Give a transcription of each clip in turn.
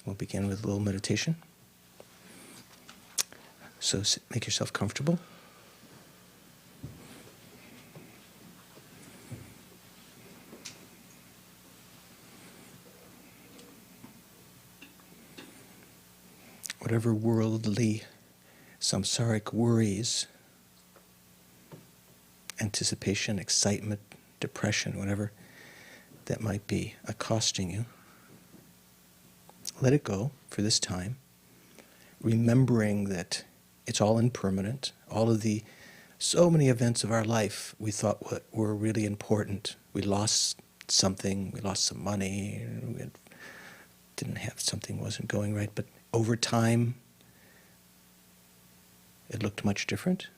We'll begin with a little meditation. So make yourself comfortable. Whatever worldly, samsaric worries, anticipation, excitement, depression, whatever that might be accosting you, let it go for this time, remembering that it's all impermanent. All of so many events of our life we thought were really important. We lost something, we lost some money, didn't have something, wasn't going right, but over time it looked much different.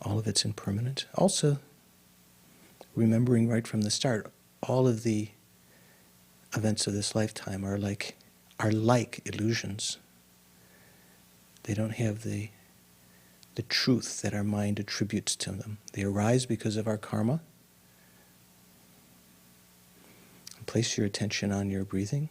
All of it's impermanent. Also, remembering right from the start, all of the events of this lifetime are like illusions. They don't have the truth that our mind attributes to them. They arise because of our karma. Place your attention on your breathing.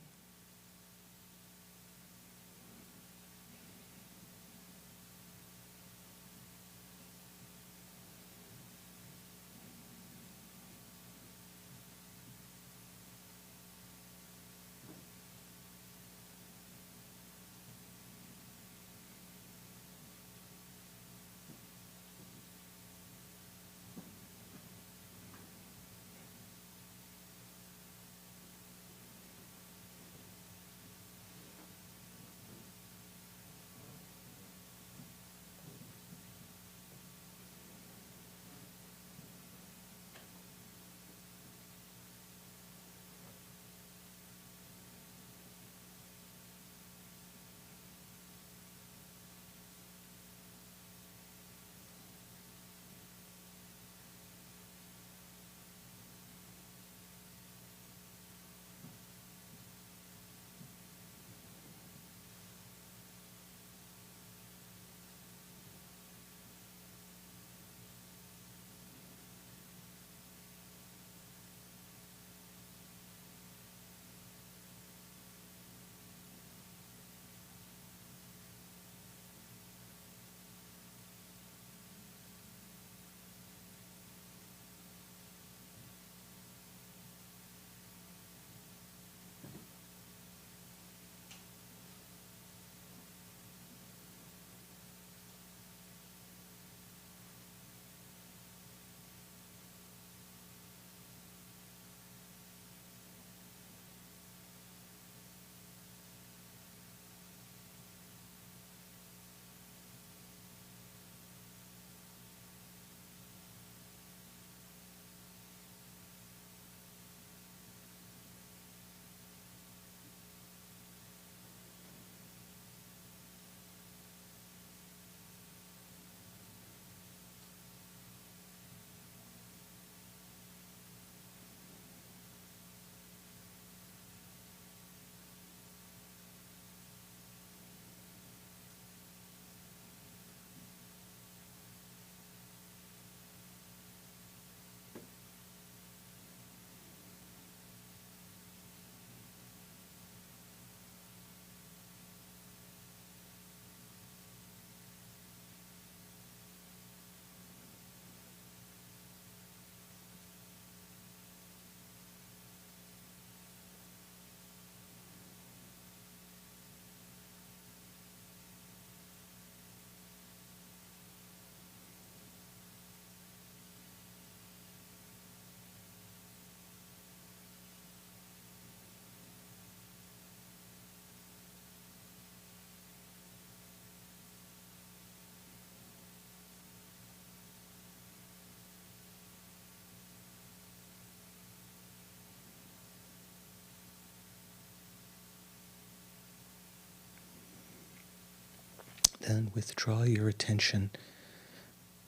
Then withdraw your attention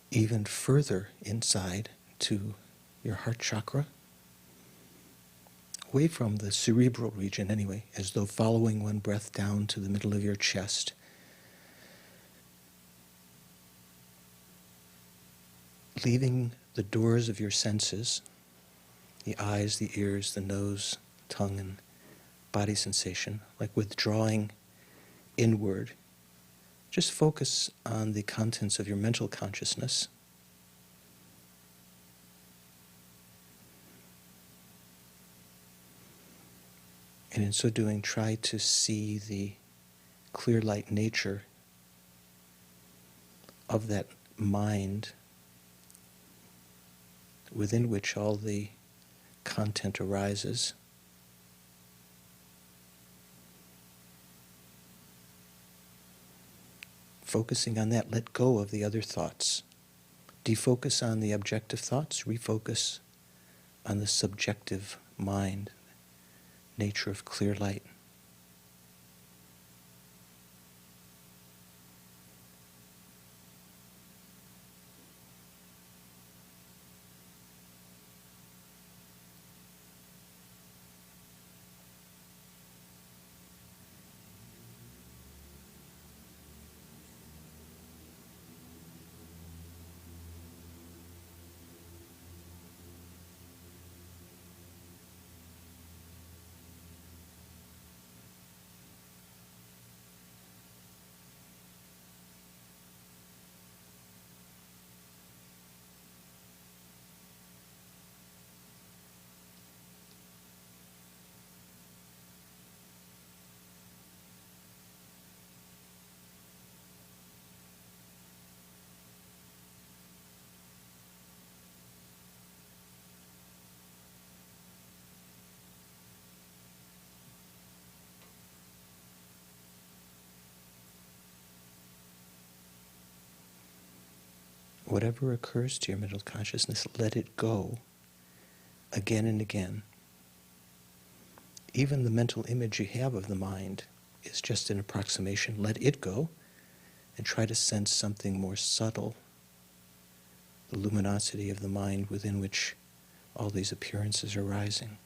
even further inside to your heart chakra, away from the cerebral region anyway, as though following one breath down to the middle of your chest. Leaving the doors of your senses, the eyes, the ears, the nose, tongue, and body sensation, like withdrawing inward. Just focus on the contents of your mental consciousness. And in so doing, try to see the clear light nature of that mind within which all the content arises. Focusing on that, let go of the other thoughts. Defocus on the objective thoughts, refocus on the subjective mind, nature of clear light. Whatever occurs to your mental consciousness, let it go again and again. Even the mental image you have of the mind is just an approximation. Let it go and try to sense something more subtle, the luminosity of the mind within which all these appearances are rising.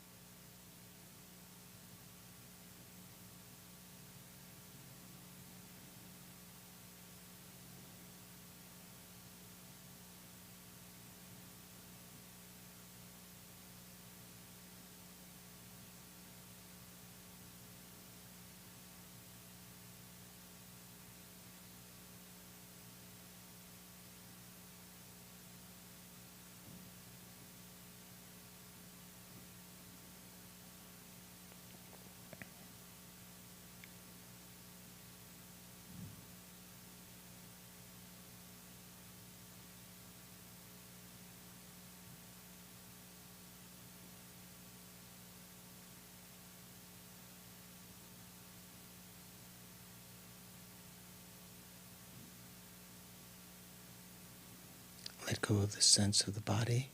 Let go of the sense of the body,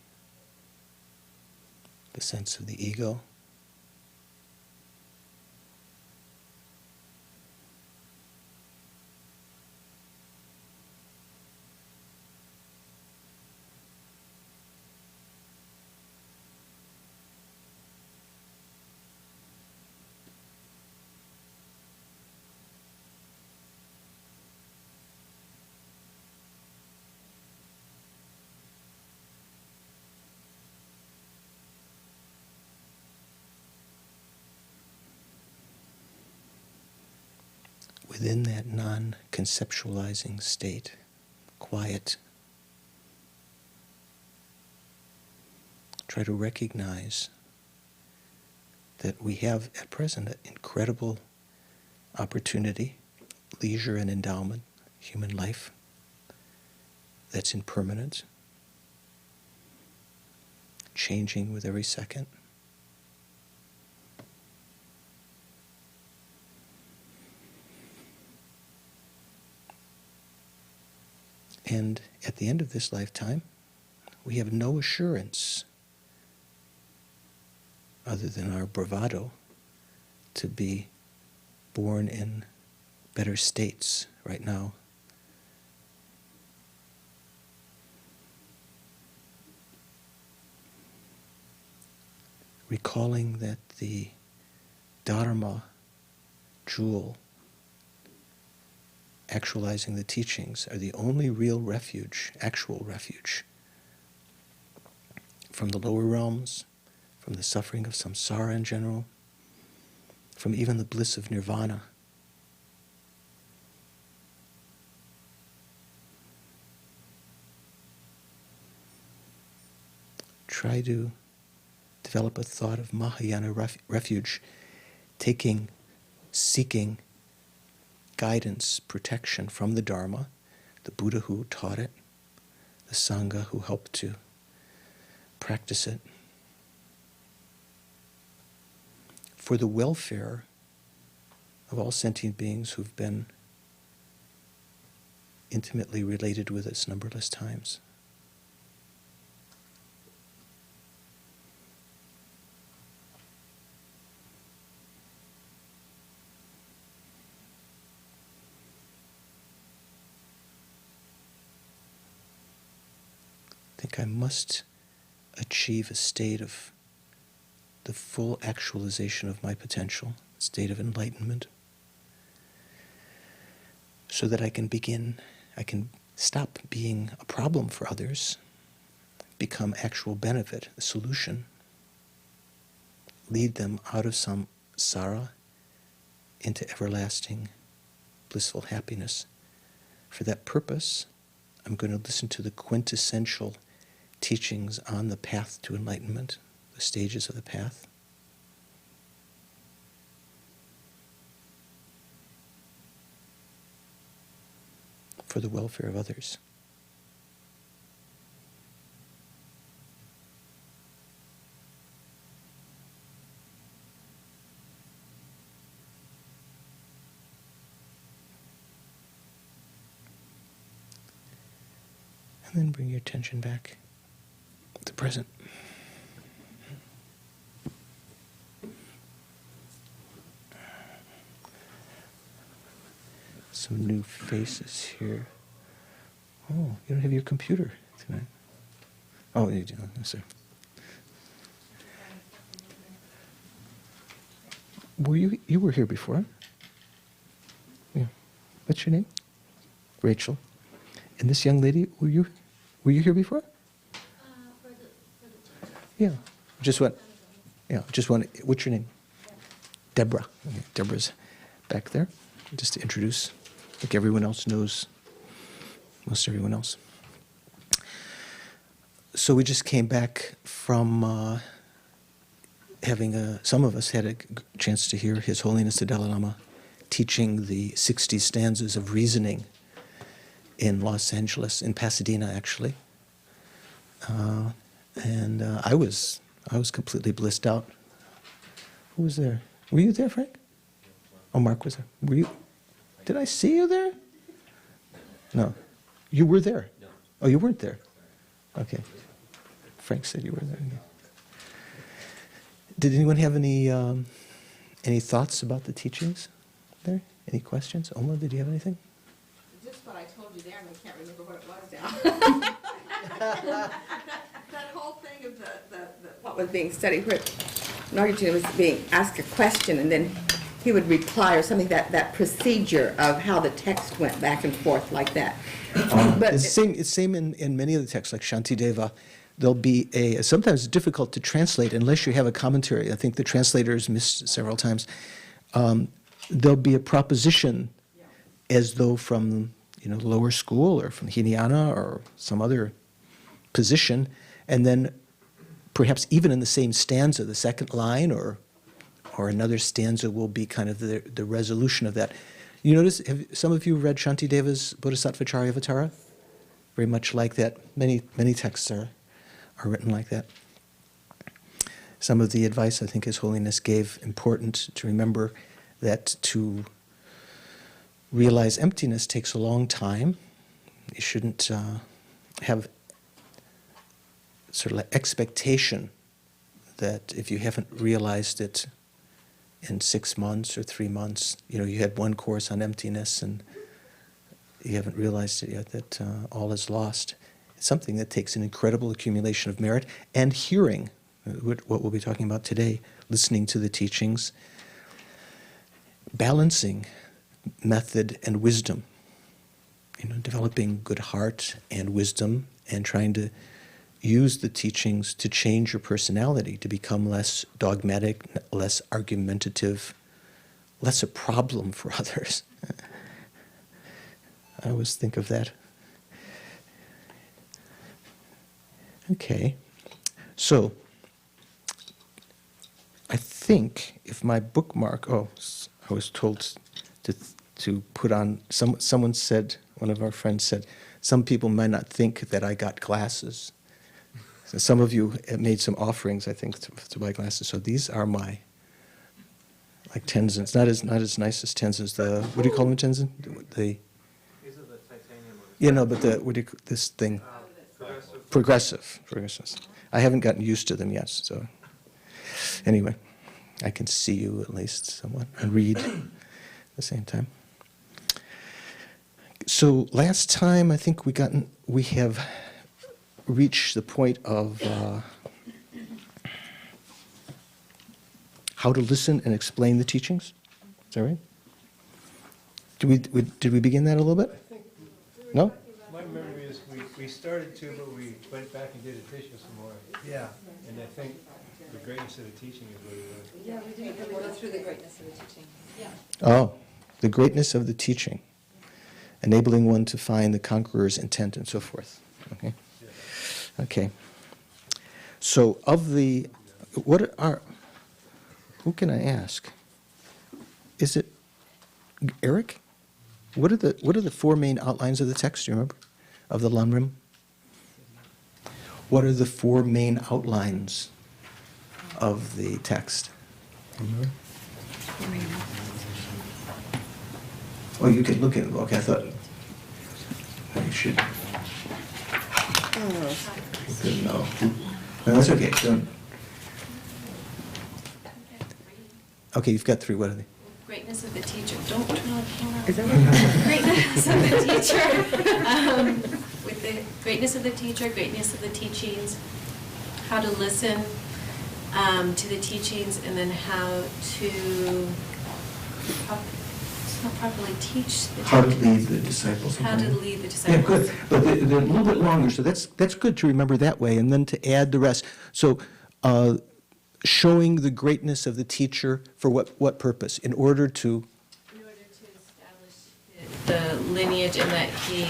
the sense of the ego. Within that non-conceptualizing state, quiet, try to recognize that we have at present an incredible opportunity, leisure and endowment, human life, that's impermanent, changing with every second. And at the end of this lifetime, we have no assurance, other than our bravado, to be born in better states right now. Recalling that the Dharma jewel, actualizing the teachings, are the only real refuge, actual refuge, from the lower realms, from the suffering of samsara in general, from even the bliss of nirvana. Try to develop a thought of Mahayana refuge, seeking guidance, protection from the Dharma, the Buddha who taught it, the Sangha who helped to practice it, for the welfare of all sentient beings who've been intimately related with us numberless times. I think I must achieve a state of the full actualization of my potential, a state of enlightenment, so that I can stop being a problem for others, become actual benefit, a solution, lead them out of samsara into everlasting blissful happiness. For that purpose, I'm going to listen to the quintessential teachings on the path to enlightenment, the stages of the path. For the welfare of others. And then bring your attention back to the present. Some new faces here. Oh, you don't have your computer tonight. Oh, you do. Yes, sir. You were here before? Yeah. What's your name? Rachel. And this young lady, were you here before? For the Yeah. Just want. What's your name? Deborah. Okay. Deborah's back there. Just to introduce. I think everyone else knows. Most everyone else. So we just came back from some of us had a chance to hear His Holiness the Dalai Lama teaching the 60 stanzas of reasoning in Los Angeles, in Pasadena actually. And I was completely blissed out. Who was there? Were you there, Frank? Oh, Mark was there. Were you? Did I see you there? No. You were there? No. Oh, you weren't there? Okay. Frank said you were there. Did anyone have any thoughts about the teachings there? Any questions? Oma, did you have anything? Just what I told you there, and I can't remember what it was now. That whole thing of what was being studied, where Norgatan was being asked a question, and then he would reply or something, that procedure of how the text went back and forth like that. But it's same in many of the texts, like Shantideva. There'll be sometimes it's difficult to translate unless you have a commentary. I think the translators missed several times. There'll be a proposition as though from lower school or from Hinayana or some other position, and then perhaps even in the same stanza, the second line or another stanza will be kind of the resolution of that. You notice, have some of you read Shantideva's Bodhisattva Charyavatara? Very much like that. Many texts are written like that. Some of the advice I think His Holiness gave, important to remember that to realize emptiness takes a long time. You shouldn't have sort of like expectation that if you haven't realized it in 6 months or 3 months, you had one course on emptiness and you haven't realized it yet, that all is lost. It's something that takes an incredible accumulation of merit and hearing, what we'll be talking about today, listening to the teachings, balancing method and wisdom, developing good heart and wisdom and trying to use the teachings to change your personality, to become less dogmatic, less argumentative, less a problem for others. I always think of that. Okay, so I think if my bookmark, I was told to put on, someone said, one of our friends said, some people might not think that I got glasses. So some of you have made some offerings, I think, to buy glasses. So these are my, like Tenzin's, not as nice as Tenzin's. The, what do you call them, Tenzin? These are the titanium ones. Yeah, no, but this thing, progressive. I haven't gotten used to them yet, so anyway, I can see you at least somewhat and read at the same time. So last time, I think we have reached the point of how to listen and explain the teachings. Is that right? Did we begin that a little bit? I think, No? my memory is we started to, but we went back and did addition some more. Yeah. And I think the greatness of the teaching is what it was. Yeah, we did, we go through the greatness of the teaching. Yeah. Oh, the greatness of the teaching, enabling one to find the conqueror's intent and so forth. Okay. Okay. So who can I ask? Is it Eric? What are the four main outlines of the text, do you remember? Of the Lam Rim? What are the four main outlines of the text? Remember? Oh, you can look at it. Okay, I thought you should. No. No, that's okay. Don't. Okay, you've got three. What are they? Greatness of the teacher. Don't turn on the camera. Is that what? Greatness of the teacher. With the greatness of the teacher, greatness of the teachings, how to listen to the teachings, and then how to not properly teach the How to teachings. lead the disciples. How to something. lead the Yeah, disciples. good. But they're a little bit longer, so that's good to remember that way, and then to add the rest. So, showing the greatness of the teacher for what purpose? In order to establish the lineage and that he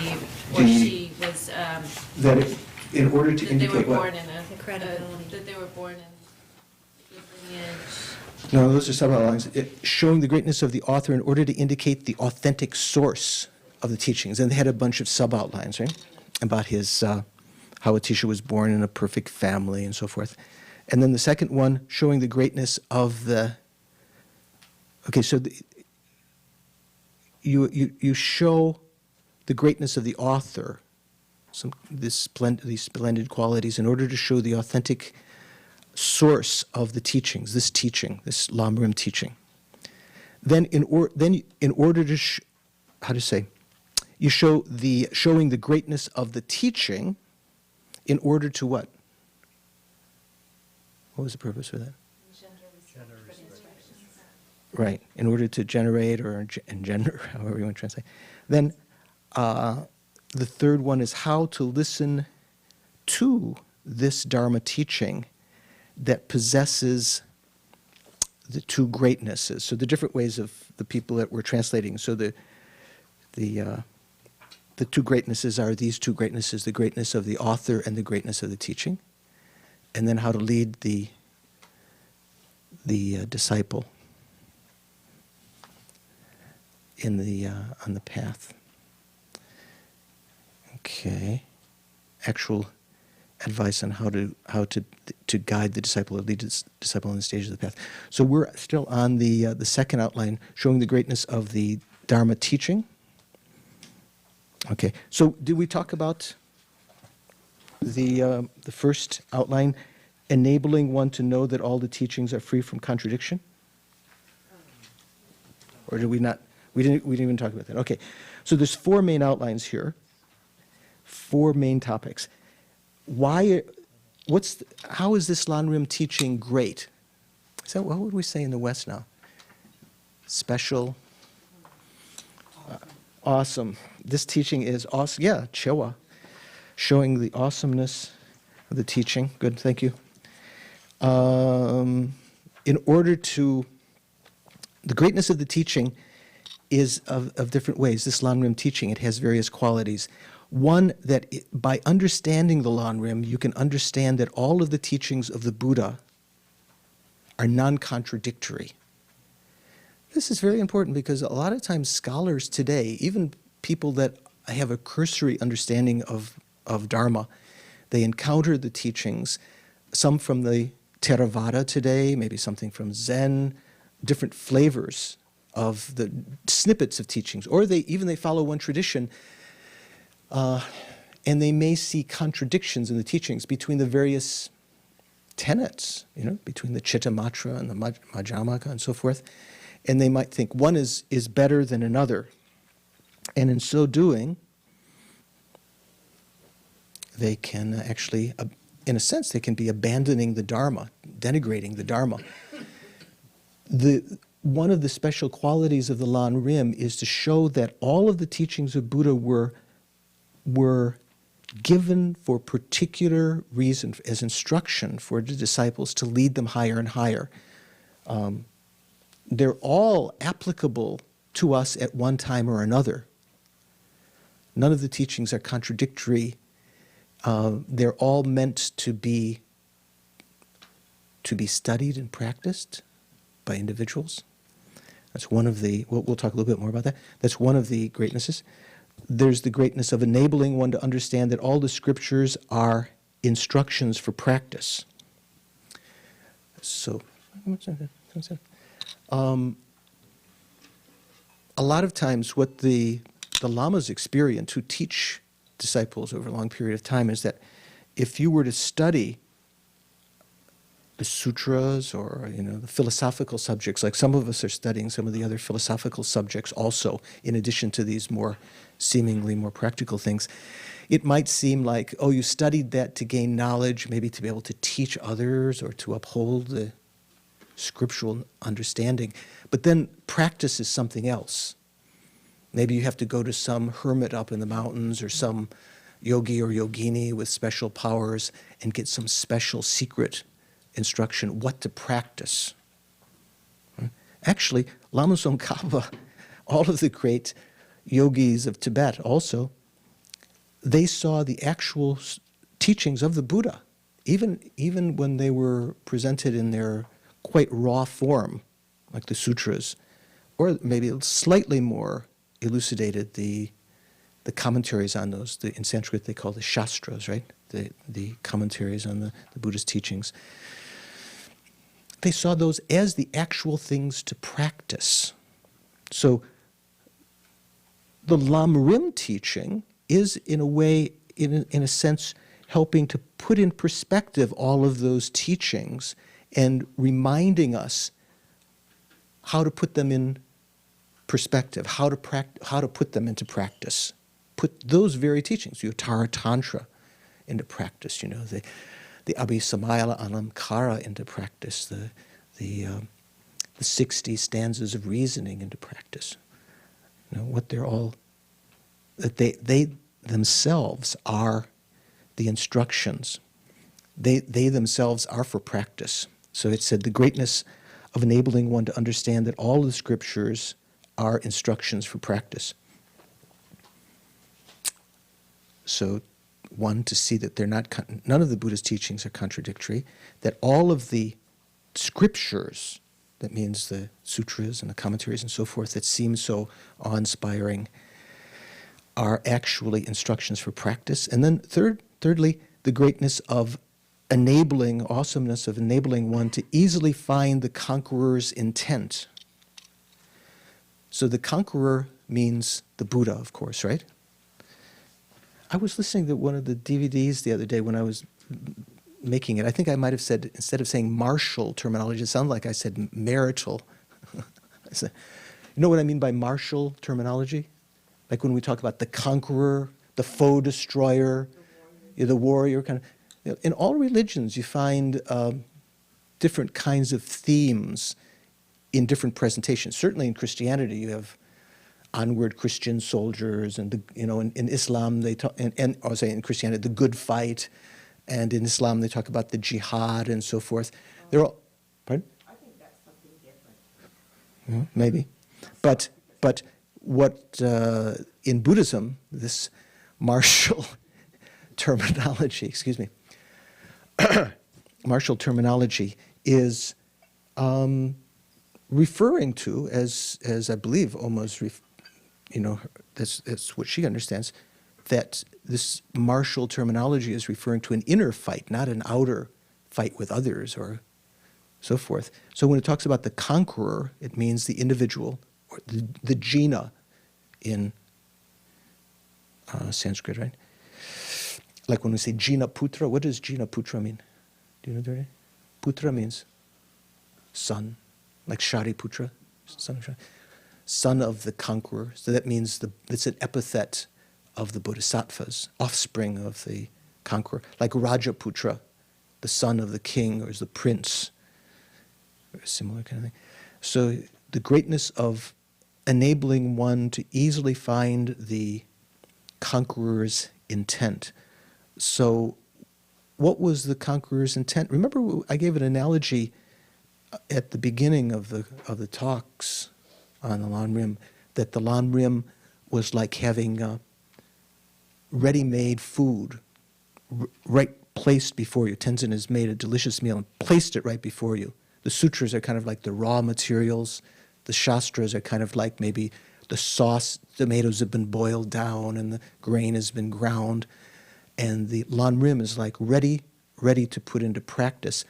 or she was, that in order to that they were indicate born what? in a, credibility. that they were born in a good lineage. No, those are sub-outlines. Showing the greatness of the author in order to indicate the authentic source of the teachings. And they had a bunch of sub-outlines, right? About his, how a teacher was born in a perfect family and so forth. And then the second one, showing the greatness of the, okay, so you show the greatness of the author, these splendid qualities, in order to show the authentic source of the teachings, this Lam Rim teaching. Then in order to, how to say, you show showing the greatness of the teaching in order to what? What was the purpose for that? Right, in order to generate or engender, however you want to translate. Then the third one is how to listen to this Dharma teaching that possesses the two greatnesses. So the different ways of the people that we're translating. So the two greatnesses are these two greatnesses, the greatness of the author and the greatness of the teaching. And then how to lead the disciple in on the path. Okay, actual advice on how to guide the disciple or lead the disciple on the stage of the path. So we're still on the second outline, showing the greatness of the Dharma teaching. Okay, so did we talk about the first outline, enabling one to know that all the teachings are free from contradiction? Or did we not? We didn't even talk about that. Okay, so there's four main outlines here, four main topics. How is this Lam Rim teaching great? So what would we say in the West now? Special, awesome. This teaching is awesome. Yeah, Chewa, showing the awesomeness of the teaching. Good, thank you. In order to the greatness of the teaching is of different ways. This Lam Rim teaching, it has various qualities. One, that by understanding the Lam Rim, you can understand that all of the teachings of the Buddha are non-contradictory. This is very important because a lot of times scholars today, even people that have a cursory understanding of Dharma, they encounter the teachings, some from the Theravada today, maybe something from Zen, different flavors of the snippets of teachings, or they follow one tradition, and they may see contradictions in the teachings between the various tenets, between the Chittamatra and the Majjhimaka and so forth, and they might think one is better than another, and in so doing, they can actually, in a sense, they can be abandoning the Dharma, denigrating the Dharma. One of the special qualities of the Lam Rim is to show that all of the teachings of Buddha were given for particular reason, as instruction for the disciples to lead them higher and higher. They're all applicable to us at one time or another. None of the teachings are contradictory. They're all meant to be studied and practiced by individuals. That's one of the, we'll talk a little bit more about that. That's one of the greatnesses. There's the greatness of enabling one to understand that all the scriptures are instructions for practice. So, a lot of times what the lamas experience who teach disciples over a long period of time is that if you were to study the sutras or the philosophical subjects, like some of us are studying some of the other philosophical subjects also, in addition to these seemingly more practical things, it might seem like, oh, you studied that to gain knowledge, maybe to be able to teach others or to uphold the scriptural understanding, but then practice is something else. Maybe you have to go to some hermit up in the mountains or some yogi or yogini with special powers and get some special secret instruction what to practice. Actually, Lama Tsongkhapa, all of the great yogis of Tibet also, they saw the actual teachings of the Buddha, even when they were presented in their quite raw form, like the sutras, or maybe slightly more elucidated the commentaries on those. In Sanskrit they call the shastras, right? The commentaries on the Buddha's teachings. They saw those as the actual things to practice. So the Lam Rim teaching is, in a way, in a sense, helping to put in perspective all of those teachings and reminding us how to put them in perspective, how to put them into practice. Put those very teachings, Uttara Tantra, into practice. The Abhisamayala Alamkara into practice. The 60 stanzas of reasoning into practice. What they're all, that they themselves are the instructions. They themselves are for practice. So it said the greatness of enabling one to understand that all the scriptures are instructions for practice. So one, to see that none of the Buddha's teachings are contradictory, that all of the scriptures, that means the sutras and the commentaries and so forth, that seem so awe-inspiring, are actually instructions for practice. And then thirdly, the greatness of awesomeness of enabling one to easily find the Conqueror's intent. So the Conqueror means the Buddha, of course, right? I was listening to one of the DVDs the other day when I was making it. I think I might have said, instead of saying martial terminology, it sounded like I said marital. I said, you know what I mean by martial terminology? Like when we talk about the conqueror, the foe destroyer, the warrior kind of. In all religions, you find different kinds of themes in different presentations. Certainly in Christianity, you have onward Christian soldiers, and in Islam they talk, and I was saying in Christianity, the good fight, and in Islam they talk about the jihad and so forth. They're all, pardon? I think that's something different. Maybe. But what in Buddhism, this martial terminology, excuse me, martial terminology is referring to, as I believe almost, that's what she understands, that this martial terminology is referring to an inner fight, not an outer fight with others or so forth. So when it talks about the conqueror, it means the individual, or the jina in Sanskrit, right? Like when we say jina putra, what does jina putra mean? Do you know that? Putra means son, like Shariputra, son of Shari, son of the conqueror. So that means it's an epithet of the bodhisattvas, offspring of the conqueror, like Rajaputra, the son of the king or is the prince, or a similar kind of thing. So the greatness of enabling one to easily find the conqueror's intent. So what was the conqueror's intent? Remember I gave an analogy at the beginning of the talks on the Lam Rim, that the Lam Rim was like having ready-made food right placed before you. Tenzin has made a delicious meal and placed it right before you. The sutras are kind of like the raw materials. The shastras are kind of like maybe the sauce. Tomatoes have been boiled down and the grain has been ground. And the Lam Rim is like ready to put into practice.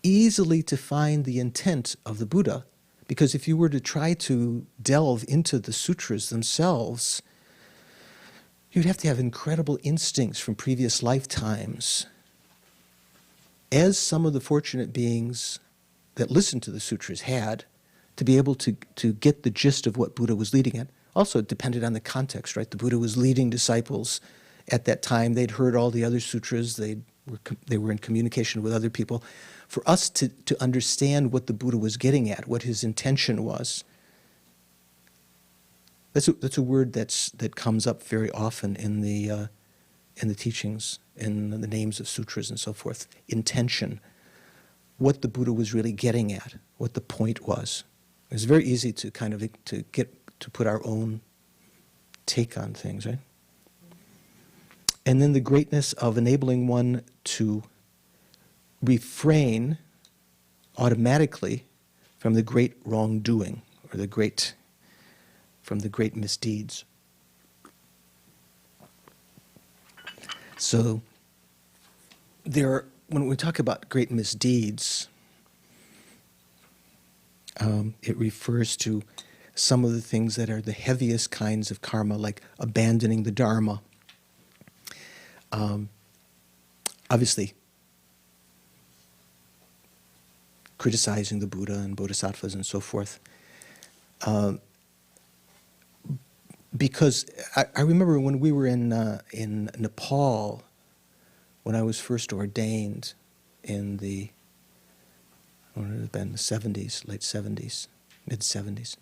Easily to find the intent of the Buddha, because if you were to try to delve into the sutras themselves, you'd have to have incredible instincts from previous lifetimes. As some of the fortunate beings that listened to the sutras had, to be able to get the gist of what Buddha was leading at. Also, it depended on the context, right? The Buddha was leading disciples at that time. They'd heard all the other sutras. They were in communication with other people. For us to understand what the Buddha was getting at, what his intention was, that's a word that comes up very often in the teachings, in the names of sutras and so forth. Intention, what the Buddha was really getting at, what the point was. It's very easy to kind of to put our own take on things, right? And then the greatness of enabling one to refrain automatically from the great wrongdoing or from the great misdeeds. So when we talk about great misdeeds, it refers to some of the things that are the heaviest kinds of karma, like abandoning the Dharma. Obviously, criticizing the Buddha and bodhisattvas and so forth. Because I remember when we were in Nepal, when I was first ordained in the, what would it have been, the 70s, late 70s, mid-70s.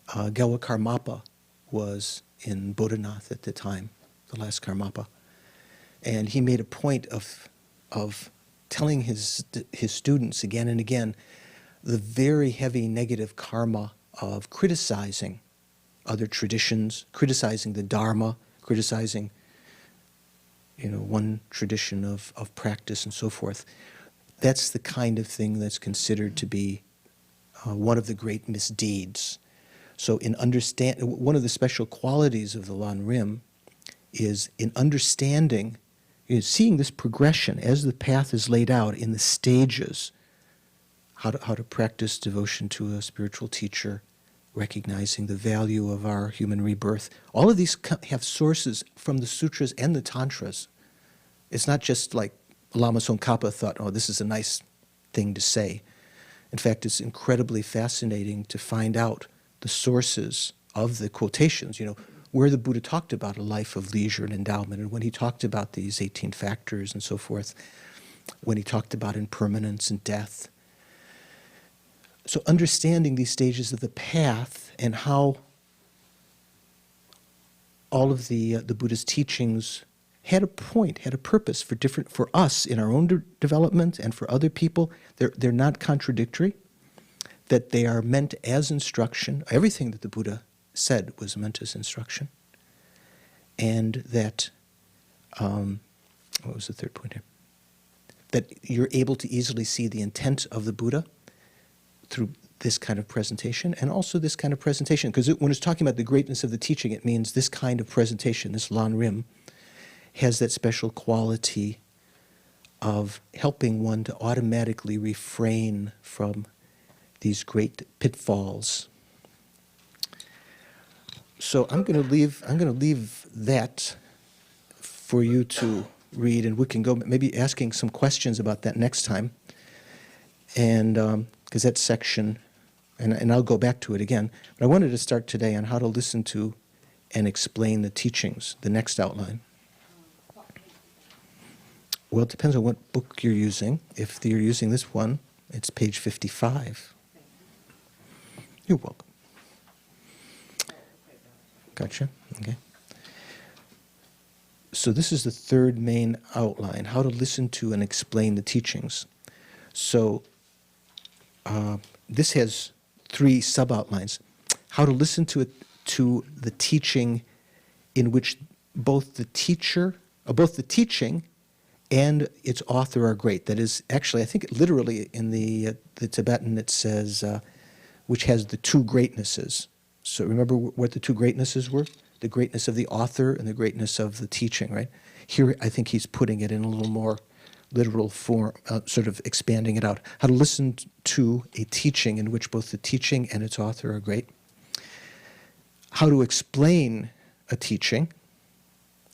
Gelwa Karmapa was in Bodhanath at the time, the last Karmapa. And he made a point of telling his students again and again the very heavy negative karma of criticizing other traditions, criticizing the Dharma, criticizing one tradition of practice and so forth. That's the kind of thing that's considered to be one of the great misdeeds. So one of the special qualities of the Lam Rim is in understanding, seeing this progression as the path is laid out in the stages, how to practice devotion to a spiritual teacher, recognizing the value of our human rebirth. All of these have sources from the sutras and the tantras. It's not just like Lama Tsongkhapa thought, oh, this is a nice thing to say. In fact, it's incredibly fascinating to find out the sources of the quotations, where the Buddha talked about a life of leisure and endowment, and when he talked about these 18 factors and so forth, when he talked about impermanence and death. So understanding these stages of the path and how all of the Buddha's teachings had a point, had a purpose for us in our own development and for other people. They're not contradictory. that they are meant as instruction. Everything that the Buddha said was meant as instruction. And that, what was the third point here? That you're able to easily see the intent of the Buddha through this kind of presentation, and also this kind of presentation. Because when it's talking about the greatness of the teaching, it means this kind of presentation, this Lam Rim, has that special quality of helping one to automatically refrain from these great pitfalls. So I'm going to leave that for you to read, and we can go maybe asking some questions about that next time. And because that section, and I'll go back to it again, but I wanted to start today on how to listen to and explain the teachings, the next outline. Well, it depends on what book you're using. If you're using this one, it's page 55. You're welcome. Gotcha. Okay. So this is the third main outline, how to listen to and explain the teachings. So this has 3 sub-outlines. How to listen to the teaching in which both the teaching and its author are great. That is, actually, I think literally in the Tibetan it says, which has the 2 greatnesses. So remember what the 2 greatnesses were? The greatness of the author and the greatness of the teaching, right? Here, I think he's putting it in a little more literal form, sort of expanding it out. How to listen to a teaching in which both the teaching and its author are great. How to explain a teaching,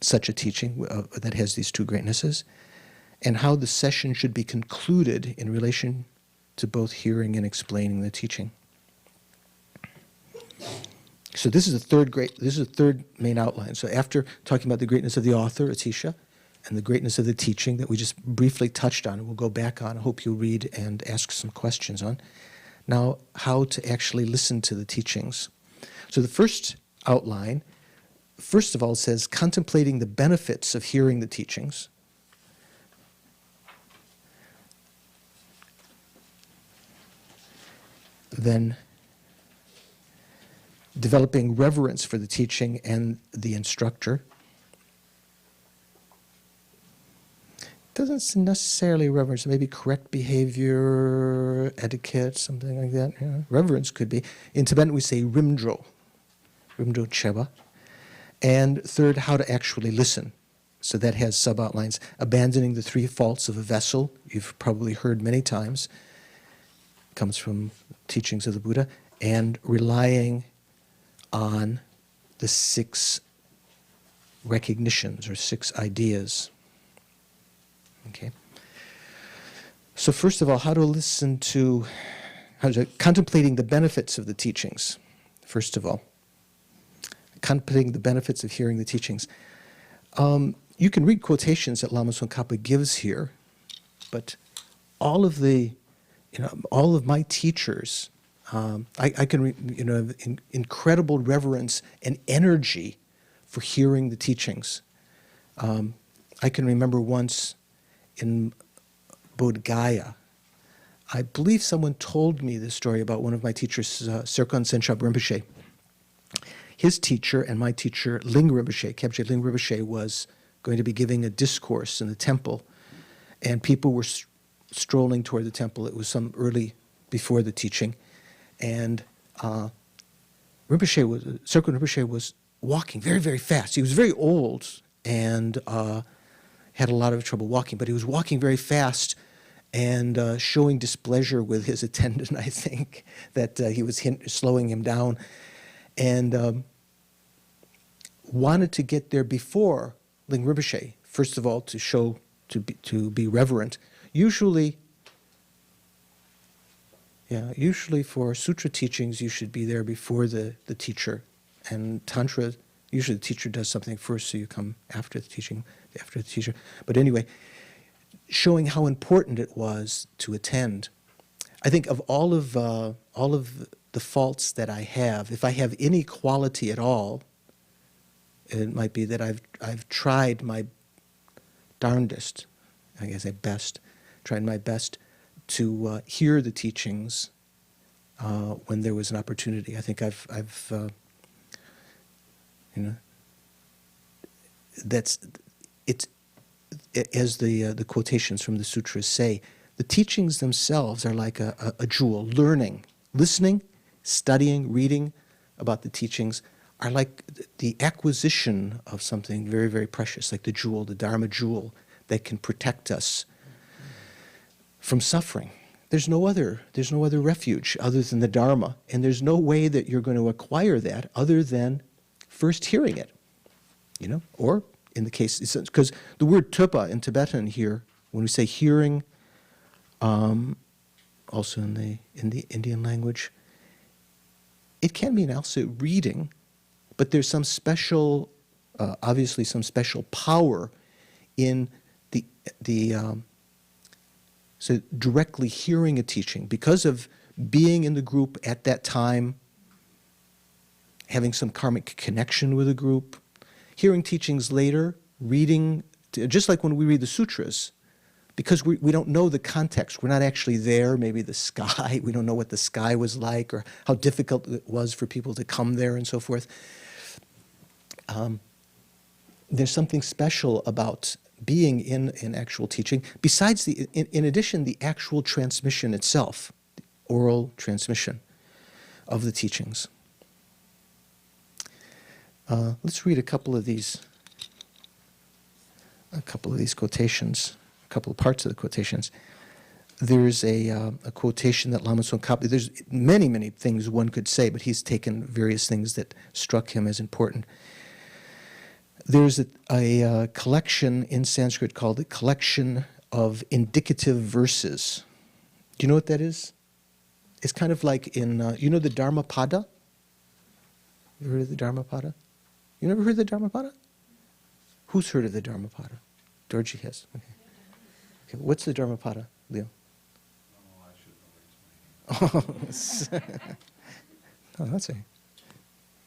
such a teaching that has these 2 greatnesses, and how the session should be concluded in relation to both hearing and explaining the teaching. So this is the third main outline. So after talking about the greatness of the author, Atisha, and the greatness of the teaching that we just briefly touched on, and we'll go back on, I hope you'll read and ask some questions on. Now, how to actually listen to the teachings. So the first outline, first of all, says contemplating the benefits of hearing the teachings. Then developing reverence for the teaching and the instructor. Doesn't necessarily reverence, maybe correct behavior, etiquette, something like that. Yeah. Reverence could be. In Tibetan we say rimdro cheba. And third, how to actually listen. So that has sub-outlines. Abandoning the 3 faults of a vessel, you've probably heard many times, comes from teachings of the Buddha, and relying on the 6 recognitions or 6 ideas. Okay. So first of all, contemplating the benefits of the teachings. First of all, contemplating the benefits of hearing the teachings. You can read quotations that Lama Tsongkhapa gives here, but all of my teachers, I can have incredible reverence and energy for hearing the teachings. I can remember once in Bodh Gaya, I believe someone told me this story about one of my teachers, Serkon Senchab Rinpoche. His teacher and my teacher, Ling Rinpoche, Khyabje Ling Rinpoche, was going to be giving a discourse in the temple, and people were strolling toward the temple. It was some early before the teaching, and Serkon Rinpoche was walking very, very fast. He was very old and had a lot of trouble walking, but he was walking very fast and showing displeasure with his attendant, I think, that he was slowing him down, and wanted to get there before Ling Rinpoche, first of all, to be reverent. Usually for sutra teachings, you should be there before the teacher. And Tantra, usually the teacher does something first, so you come after the teaching, after the teacher. But anyway, showing how important it was to attend. I think of all of the faults that I have, if I have any quality at all, it might be that I've tried my darndest, I guess at best, tried my best to hear the teachings when there was an opportunity. I think I've that's it's as the quotations from the sutras say. The teachings themselves are like a jewel. Learning, listening, studying, reading about the teachings are like the acquisition of something very, very precious, like the jewel, the Dharma jewel, that can protect us from suffering. There's no other refuge other than the Dharma, and there's no way that you're going to acquire that other than first hearing it, or in the case, because the word tupa in Tibetan here, when we say hearing, also in the Indian language, it can mean also reading, but there's some special, obviously some special power in so directly hearing a teaching because of being in the group at that time, having some karmic connection with a group, hearing teachings later, reading, just like when we read the sutras, because we don't know the context. We're not actually there, maybe the sky, we don't know what the sky was like or how difficult it was for people to come there and so forth. There's something special about being in actual teaching, besides in addition, the actual transmission itself, the oral transmission of the teachings. Let's read a couple of these quotations, a couple of parts of the quotations. There's a quotation that Lama Khapa, there's many, many things one could say, but he's taken various things that struck him as important. There's a collection in Sanskrit called the Collection of Indicative Verses. Do you know what that is? It's kind of like in, the Dhammapada? You heard of the Dhammapada? You never heard of the Dhammapada? Who's heard of the Dhammapada? Dorji has. Okay. What's the Dhammapada, Leo? Oh, that's a...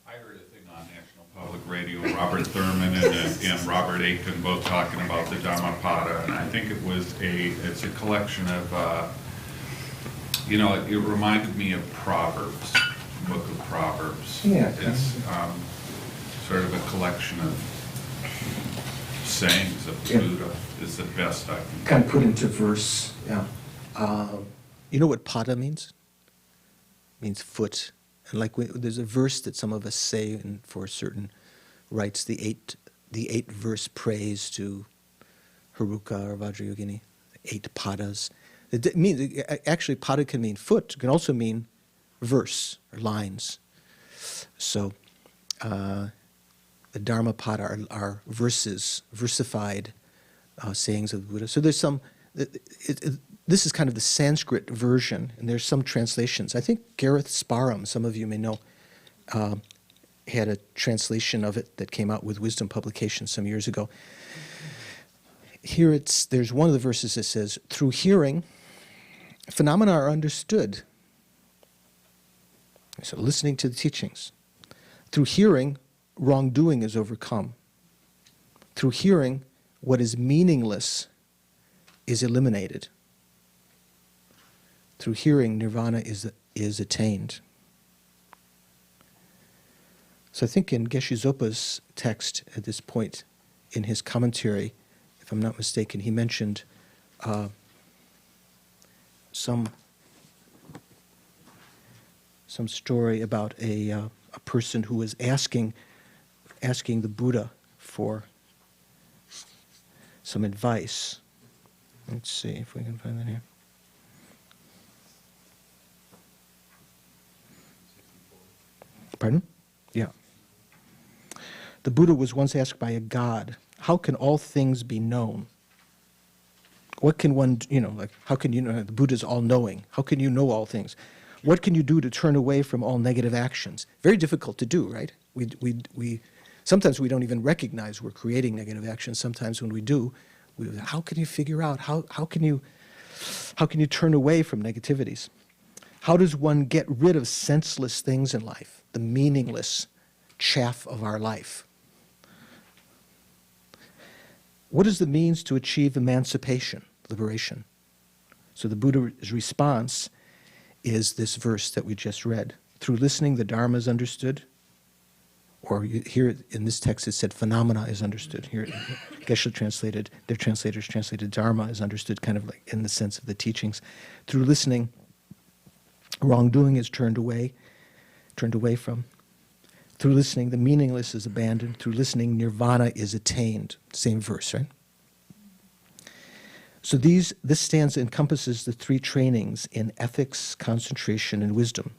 I heard a thing on National Public Radio, Robert Thurman and Robert Aiken both talking about the Dhammapada, and I think it's a collection of, it reminded me of Proverbs, the book of Proverbs. Yeah. It's sort of a collection of sayings of the Buddha, is the best I can kind of put into verse, yeah. You know what pada means? It means foot. And like there's a verse that some of us say for certain rites, the eight verse praise to Haruka or Vajrayogini, 8 padas. It means, actually pada can mean foot, it can also mean verse or lines. So the Dhammapada are verses, versified sayings of the Buddha. So there's some, this is kind of the Sanskrit version, and there's some translations. I think Gareth Sparham, some of you may know, had a translation of it that came out with Wisdom Publications some years ago. Here there's one of the verses that says, through hearing, phenomena are understood. So listening to the teachings. Through hearing, wrongdoing is overcome. Through hearing, what is meaningless is eliminated. Through hearing, nirvana is attained. So I think in Geshe Zopa's text at this point, in his commentary, if I'm not mistaken, he mentioned some story about a person who was asking the Buddha for some advice. Let's see if we can find that here. Pardon? Yeah. The Buddha was once asked by a god, how can all things be known? What can one, how can you know? The Buddha's all-knowing. How can you know all things? What can you do to turn away from all negative actions? Very difficult to do, right? We sometimes we don't even recognize we're creating negative actions. Sometimes when we do, how can you figure out, how can you turn away from negativities? How does one get rid of senseless things in life, the meaningless chaff of our life? What is the means to achieve emancipation, liberation? So the Buddha's response is this verse that we just read. Through listening, the Dharma is understood. Or here in this text it said phenomena is understood. Here, Geshe translated, their translators translated Dharma is understood kind of like in the sense of the teachings. Through listening, wrongdoing is turned away from. Through listening, the meaningless is abandoned. Through listening, nirvana is attained. Same verse, right? So this stanza encompasses the three trainings in ethics, concentration, and wisdom.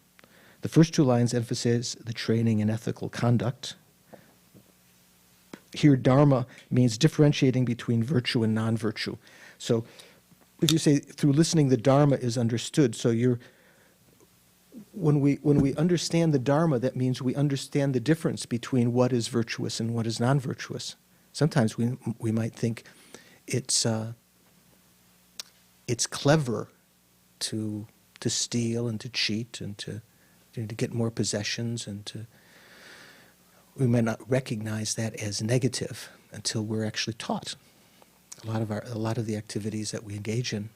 The first two lines emphasize the training in ethical conduct. Here, dharma means differentiating between virtue and non-virtue. So if you say through listening, the dharma is understood, so when we understand the dharma, that means we understand the difference between what is virtuous and what is non-virtuous. Sometimes we might think it's clever to steal and to cheat and to get more possessions, and we might not recognize that as negative until we're actually taught. A lot of the activities that we engage in,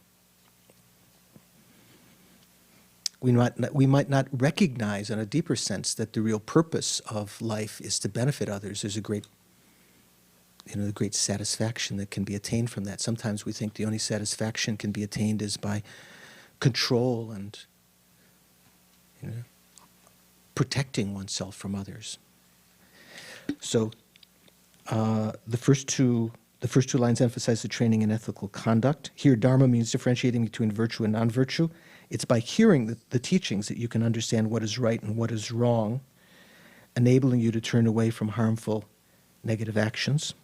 we might not recognize in a deeper sense that the real purpose of life is to benefit others. There's a great, the great satisfaction that can be attained from that. Sometimes we think the only satisfaction can be attained is by control and protecting oneself from others. So the first two lines emphasize the training in ethical conduct. Here, dharma means differentiating between virtue and non-virtue. It's by hearing the teachings that you can understand what is right and what is wrong, enabling you to turn away from harmful, negative actions.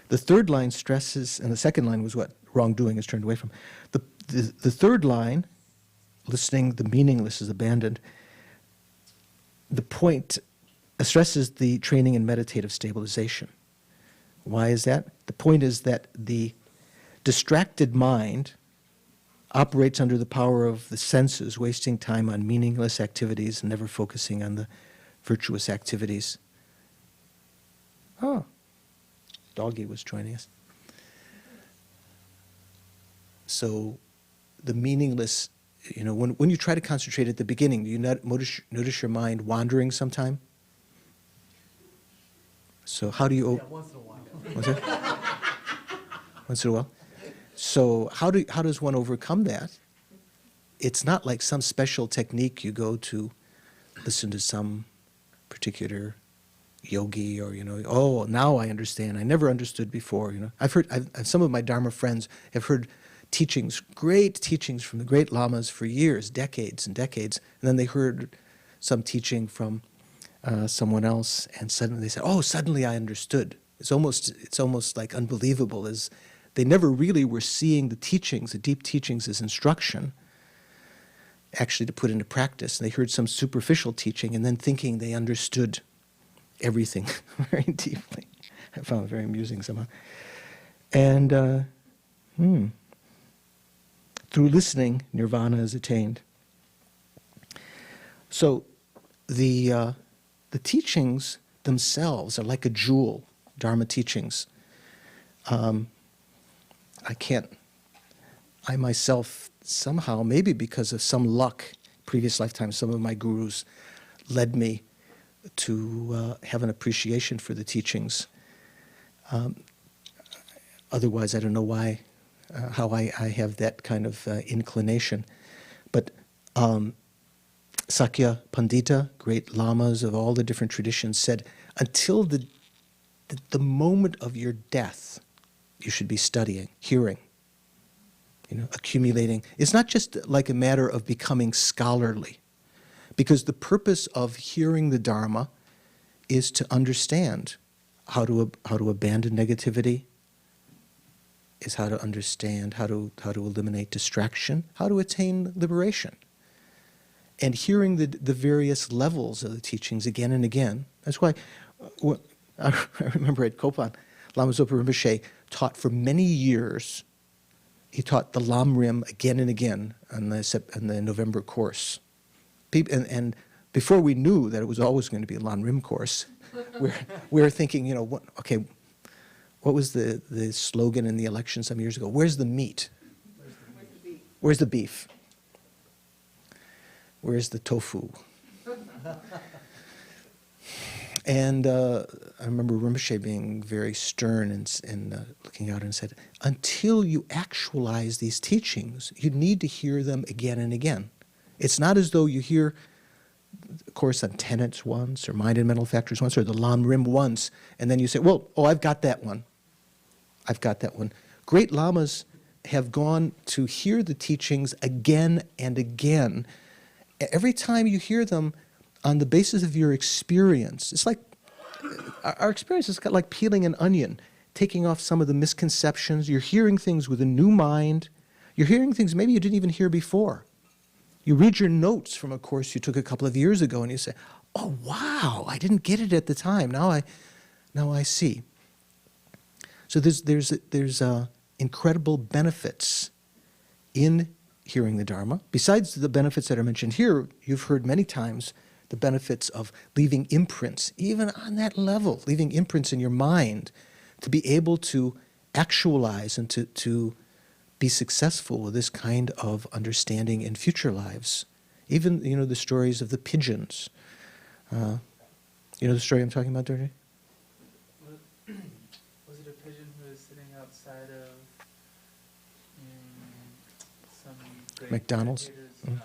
The third line stresses, and the second line was what wrongdoing is turned away from. The third line, listening, the meaningless is abandoned. The point stresses the training in meditative stabilization. Why is that? The point is that the distracted mind operates under the power of the senses, wasting time on meaningless activities and never focusing on the virtuous activities. Oh, Doggy was joining us. So the meaningless, when you try to concentrate at the beginning, do you notice your mind wandering sometime? So how do you... Yeah, once in a while. What's that? Once in a while? So how does one overcome that? It's not like some special technique you go to listen to some particular yogi or, oh, now I understand. I never understood before, some of my Dharma friends have heard teachings, great teachings from the great Lamas for years, decades and decades, and then they heard some teaching from someone else, and suddenly they said, oh, suddenly I understood. It's almost like unbelievable, as they never really were seeing the teachings, the deep teachings as instruction, actually to put into practice. And they heard some superficial teaching and then thinking they understood everything very deeply. I found it very amusing somehow. And through listening, nirvana is attained. So the teachings themselves are like a jewel, Dharma teachings. I myself somehow, maybe because of some luck, previous lifetime, some of my gurus led me to have an appreciation for the teachings. Otherwise, I don't know why, how I have that kind of inclination. But Sakya Pandita, great lamas of all the different traditions, said, until the moment of your death, you should be studying, hearing, accumulating. It's not just like a matter of becoming scholarly, because the purpose of hearing the Dharma is to understand how to abandon negativity, is how to understand how to eliminate distraction, how to attain liberation. And hearing the various levels of the teachings again and again. That's why I remember at Kopan, Lama Zopa Rinpoche taught for many years. He taught the Lam Rim again and again on the November course. And before we knew that it was always going to be a Lam Rim course, we were thinking, what was the slogan in the election some years ago? Where's the meat? Where's the beef? Where's the tofu? And I remember Rinpoche being very stern and looking out and said, until you actualize these teachings, you need to hear them again and again. It's not as though you hear a course on tenets once, or mind and mental factors once, or the Lam Rim once, and then you say, well, oh, I've got that one. I've got that one. Great Lamas have gone to hear the teachings again and again. Every time you hear them on the basis of your experience, it's like, our experience is like peeling an onion, taking off some of the misconceptions. You're hearing things with a new mind. You're hearing things maybe you didn't even hear before. You read your notes from a course you took a couple of years ago and you say, oh, wow, I didn't get it at the time. Now I see. So there's incredible benefits in hearing the Dharma. Besides the benefits that are mentioned here, you've heard many times the benefits of leaving imprints, even on that level, leaving imprints in your mind to be able to actualize and to be successful with this kind of understanding in future lives. Even, the stories of the pigeons. You know the story I'm talking about, Dorothy? Was it a pigeon who was sitting outside of some great McDonald's? meditator's,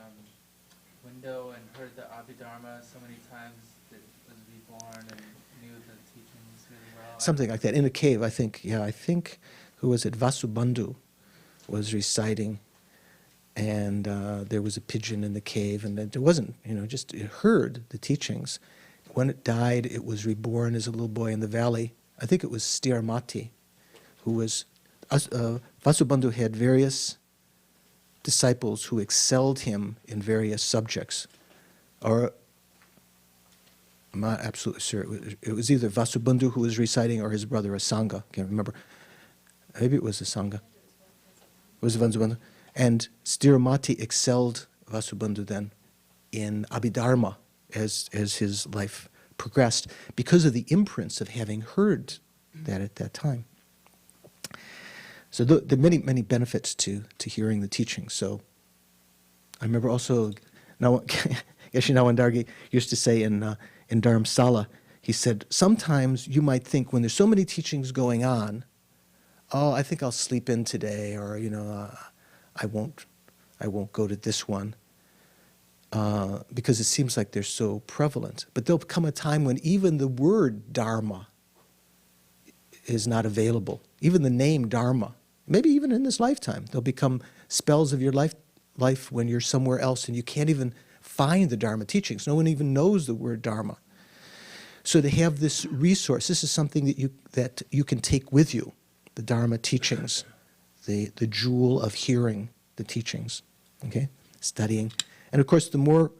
window and heard the Abhidharma so many times that it was reborn and knew the teachings really well? Something like that. In a cave, I think, who was it? Vasubandhu was reciting, and there was a pigeon in the cave, and it wasn't, just it heard the teachings. When it died, it was reborn as a little boy in the valley. I think it was Stiramati, who was, Vasubandhu had various disciples who excelled him in various subjects. Or, I'm not absolutely sure, it was either Vasubandhu who was reciting or his brother Asanga, can't remember. Maybe it was Asanga. It was Vasubandhu. And Stiramati excelled Vasubandhu then in Abhidharma as his life progressed because of the imprints of having heard that at that time. So there are many, many benefits to hearing the teachings. So I remember also, Yashinawandhargi used to say in Dharamsala, he said, sometimes you might think when there's so many teachings going on, oh, I think I'll sleep in today, or, I won't go to this one, because it seems like they're so prevalent. But there'll come a time when even the word Dharma is not available. Even the name Dharma, maybe even in this lifetime, there'll become spells of your life when you're somewhere else and you can't even find the Dharma teachings. No one even knows the word Dharma. So to have this resource, this is something that you can take with you, the Dharma teachings, the jewel of hearing the teachings, okay, studying. And of course, the more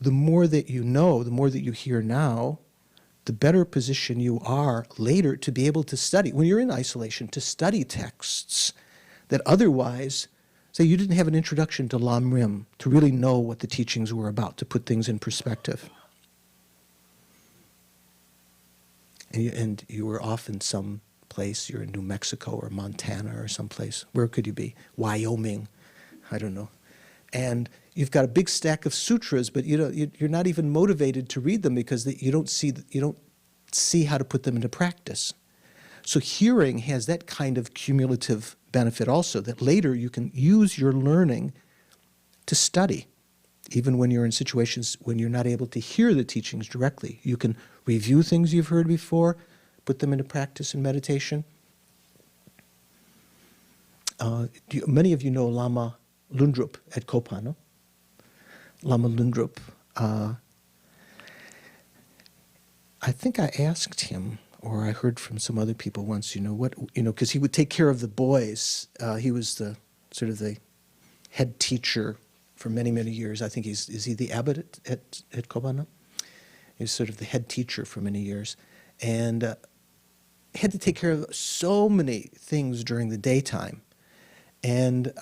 that you know, the more that you hear now, the better position you are later to be able to study, when you're in isolation, to study texts that otherwise, say you didn't have an introduction to Lam Rim, to really know what the teachings were about, to put things in perspective. And you were off in some place, you're in New Mexico or Montana or someplace. Where could you be? Wyoming, I don't know. And you've got a big stack of sutras, but you're not even motivated to read them because you don't see how to put them into practice. So hearing has that kind of cumulative benefit also, that later you can use your learning to study, even when you're in situations when you're not able to hear the teachings directly. You can review things you've heard before, put them into practice in meditation. Many of you know Lama Lundrup at Khapa, no? Lama Lundrup. I think I asked him, or I heard from some other people once, because he would take care of the boys. He was the head teacher for many, many years. I think is he the abbot at Khapa, no? He's sort of the head teacher for many years. And had to take care of so many things during the daytime. And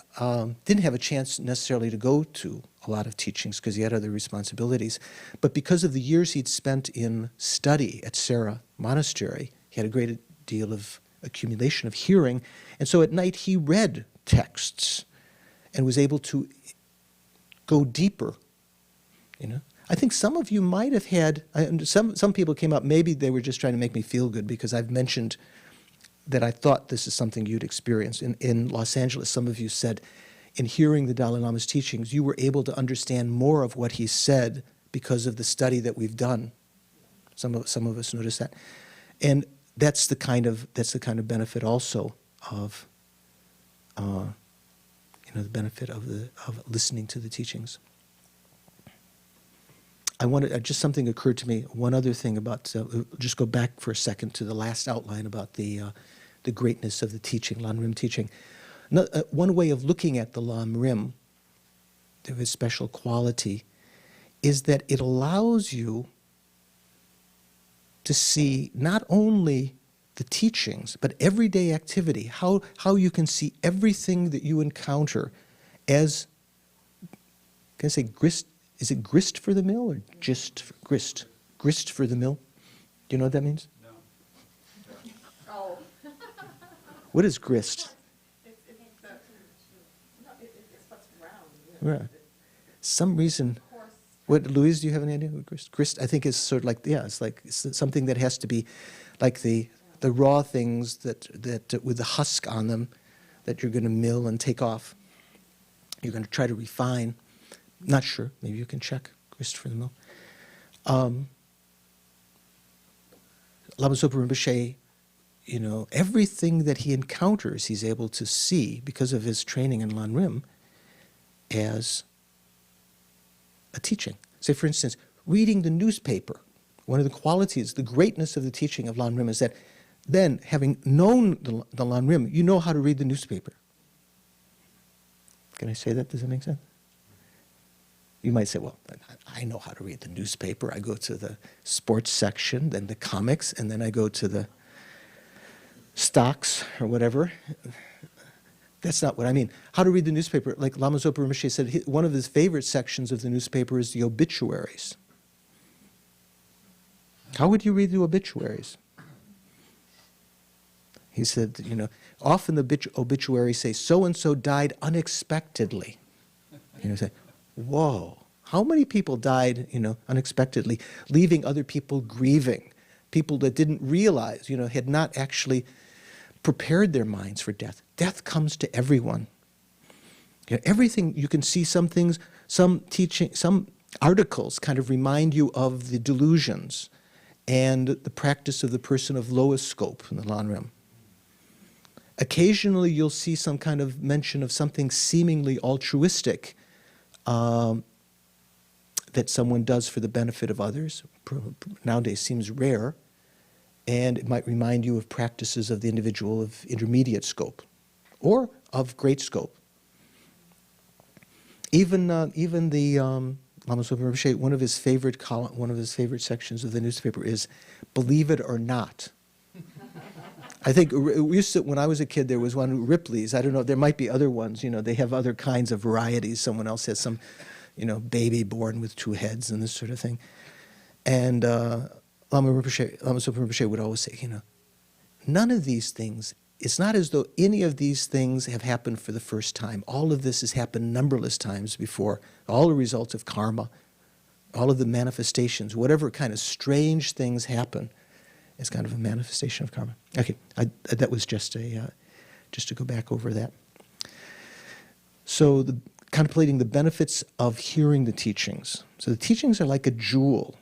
didn't have a chance necessarily to go to a lot of teachings because he had other responsibilities. But because of the years he'd spent in study at Sera Monastery, he had a great deal of accumulation of hearing. And so at night he read texts and was able to go deeper You know, I think some of you might have had, some people came up, maybe they were just trying to make me feel good because I've mentioned that I thought this is something you'd experienced. In Los Angeles, some of you said, in hearing the Dalai Lama's teachings, you were able to understand more of what he said because of the study that we've done. Some of us noticed that. And that's the kind of benefit also of the benefit of listening to the teachings. Just something occurred to me. One other thing about, just go back for a second to the last outline about the greatness of the teaching, Lam Rim teaching. One way of looking at the Lam Rim, his special quality, is that it allows you to see not only the teachings, but everyday activity, how you can see everything that you encounter as, can I say grist? Is it grist for the mill or grist? Grist for the mill? Do you know what that means? No. Oh. What is grist? It's what's round. Right. Some reason. Coarse. What, Louise, do you have any idea what grist? Grist, I think, is sort of like, it's something that has to be like the raw things that with the husk on them that you're going to mill and take off. You're going to try to refine. Not sure. Maybe you can check grist for the mill. Lama Zopa Rinpoche, everything that he encounters, he's able to see because of his training in Lam Rim as a teaching. Say, for instance, reading the newspaper. One of the qualities, the greatness of the teaching of Lam Rim is that then, having known the Lam Rim, you know how to read the newspaper. Can I say that? Does that make sense? You might say, well, I know how to read the newspaper. I go to the sports section, then the comics, and then I go to the stocks or whatever. That's not what I mean. How to read the newspaper, like Lama Zopa Rinpoche said, one of his favorite sections of the newspaper is the obituaries. How would you read the obituaries? He said, often the obituaries say, so-and-so died unexpectedly. Say, whoa, how many people died, unexpectedly, leaving other people grieving, people that didn't realize, had not actually prepared their minds for death. Death comes to everyone. Everything, you can see some things, some teaching, some articles kind of remind you of the delusions and the practice of the person of lowest scope in the Lam Rim. Occasionally you'll see some kind of mention of something seemingly altruistic that someone does for the benefit of others. Nowadays seems rare, and it might remind you of practices of the individual of intermediate scope or of great scope. Even the Lama Zopa Rinpoche, one of his favorite sections of the newspaper is "Believe It or Not." I think when I was a kid, there was one, Ripley's. I don't know, there might be other ones. They have other kinds of varieties. Someone else has some, baby born with two heads and this sort of thing. And Lama Zopa Rinpoche would always say, none of these things, it's not as though any of these things have happened for the first time. All of this has happened numberless times before. All the results of karma, all of the manifestations, whatever kind of strange things happen, is kind of a manifestation of karma. Okay, that was just to go back over that. So contemplating the benefits of hearing the teachings. So the teachings are like a jewel.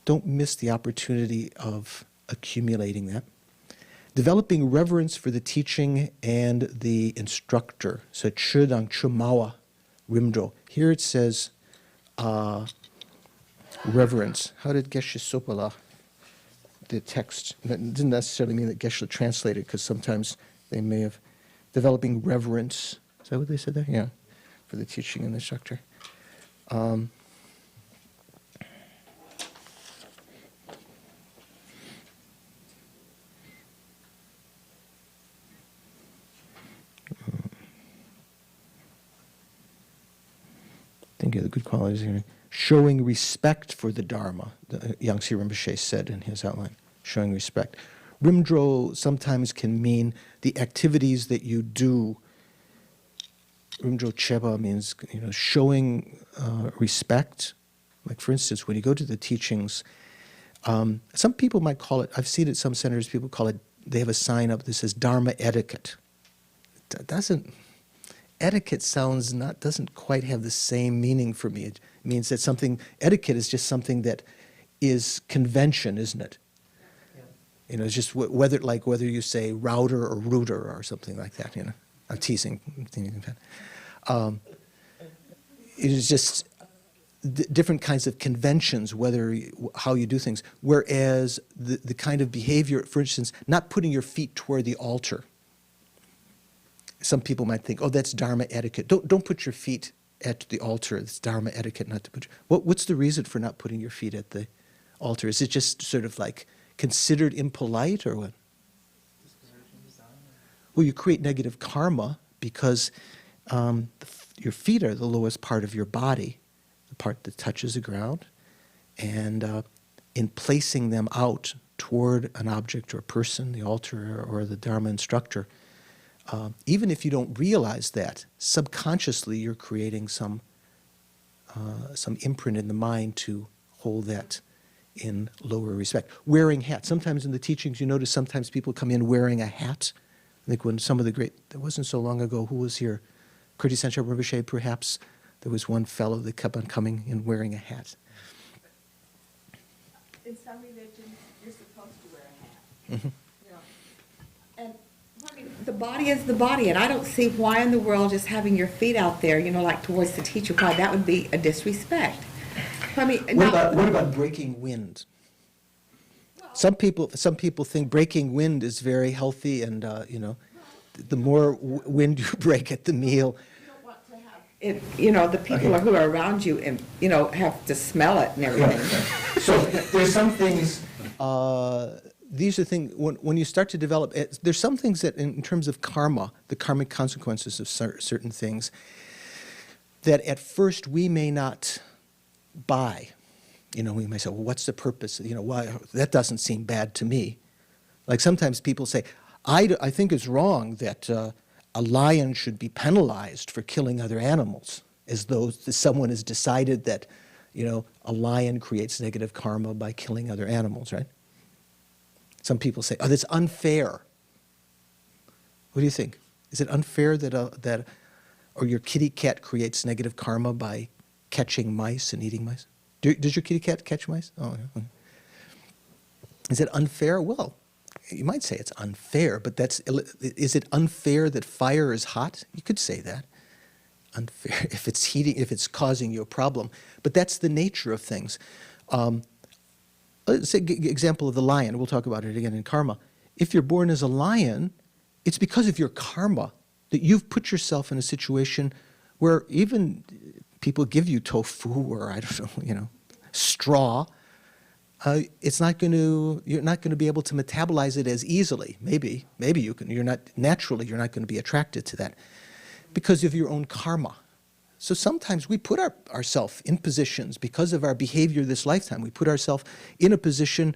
Don't miss the opportunity of accumulating that. Developing reverence for the teaching and the instructor. So Chudang Chumawa Rimdro. Here it says reverence. How did Geshe Sopala, the text, that didn't necessarily mean that Geshe translated, because sometimes they may have, developing reverence. Is that what they said there? Yeah, for the teaching and the instructor. Think of the good qualities here. Showing respect for the Dharma, Yangtze Rinpoche said in his outline. Showing respect. Rimdro sometimes can mean the activities that you do Rumjo Cheba means, showing respect. Like, for instance, when you go to the teachings, some people might call it, I've seen it, some centers, people call it, they have a sign up that says Dharma etiquette. Etiquette doesn't quite have the same meaning for me. It means that etiquette is just something that is convention, isn't it? Yeah. It's just whether you say router or rooter or something like that, I'm teasing. It is just different kinds of conventions, how you do things. Whereas the kind of behavior, for instance, not putting your feet toward the altar. Some people might think, oh, that's Dharma etiquette. Don't put your feet at the altar. It's Dharma etiquette not to put. What's the reason for not putting your feet at the altar? Is it just sort of like considered impolite, or what? Well, you create negative karma because your feet are the lowest part of your body, the part that touches the ground, and in placing them out toward an object or a person, the altar or the Dharma instructor, even if you don't realize that, subconsciously you're creating some imprint in the mind to hold that in lower respect. Wearing hats. Sometimes in the teachings you notice sometimes people come in wearing a hat. I think when some of the that wasn't so long ago, who was here? Kirti Sanchar Rinpoche, perhaps. There was one fellow that kept on coming in wearing a hat. In some religions, you're supposed to wear a hat. Mm-hmm. And the body is the body, and I don't see why in the world just having your feet out there, like towards the teacher, why that would be a disrespect. What about breaking wind? Some people think breaking wind is very healthy, and the more wind you break at the meal. You don't want to have the people who are around you and have to smell it and everything. Right. So there's some things. These are things when you start to develop. There's some things that, in terms of karma, the karmic consequences of certain things, that at first we may not buy. We may say, well, what's the purpose? Why that doesn't seem bad to me. Like sometimes people say, I think it's wrong that a lion should be penalized for killing other animals, as though someone has decided that, a lion creates negative karma by killing other animals, right? Some people say, oh, that's unfair. What do you think? Is it unfair that or your kitty cat creates negative karma by catching mice and eating mice? Does your kitty cat catch mice? Oh, yeah. Is it unfair? Well, you might say it's unfair, but is it unfair that fire is hot? You could say that. Unfair if it's heating, if it's causing you a problem. But that's the nature of things. Let's say example of the lion. We'll talk about it again in karma. If you're born as a lion, it's because of your karma that you've put yourself in a situation where even people give you tofu or I don't know, straw. You're not going to be able to metabolize it as easily. Maybe you can. You're not going to be attracted to that because of your own karma. So sometimes we put ourselves in positions because of our behavior this lifetime. We put ourselves in a position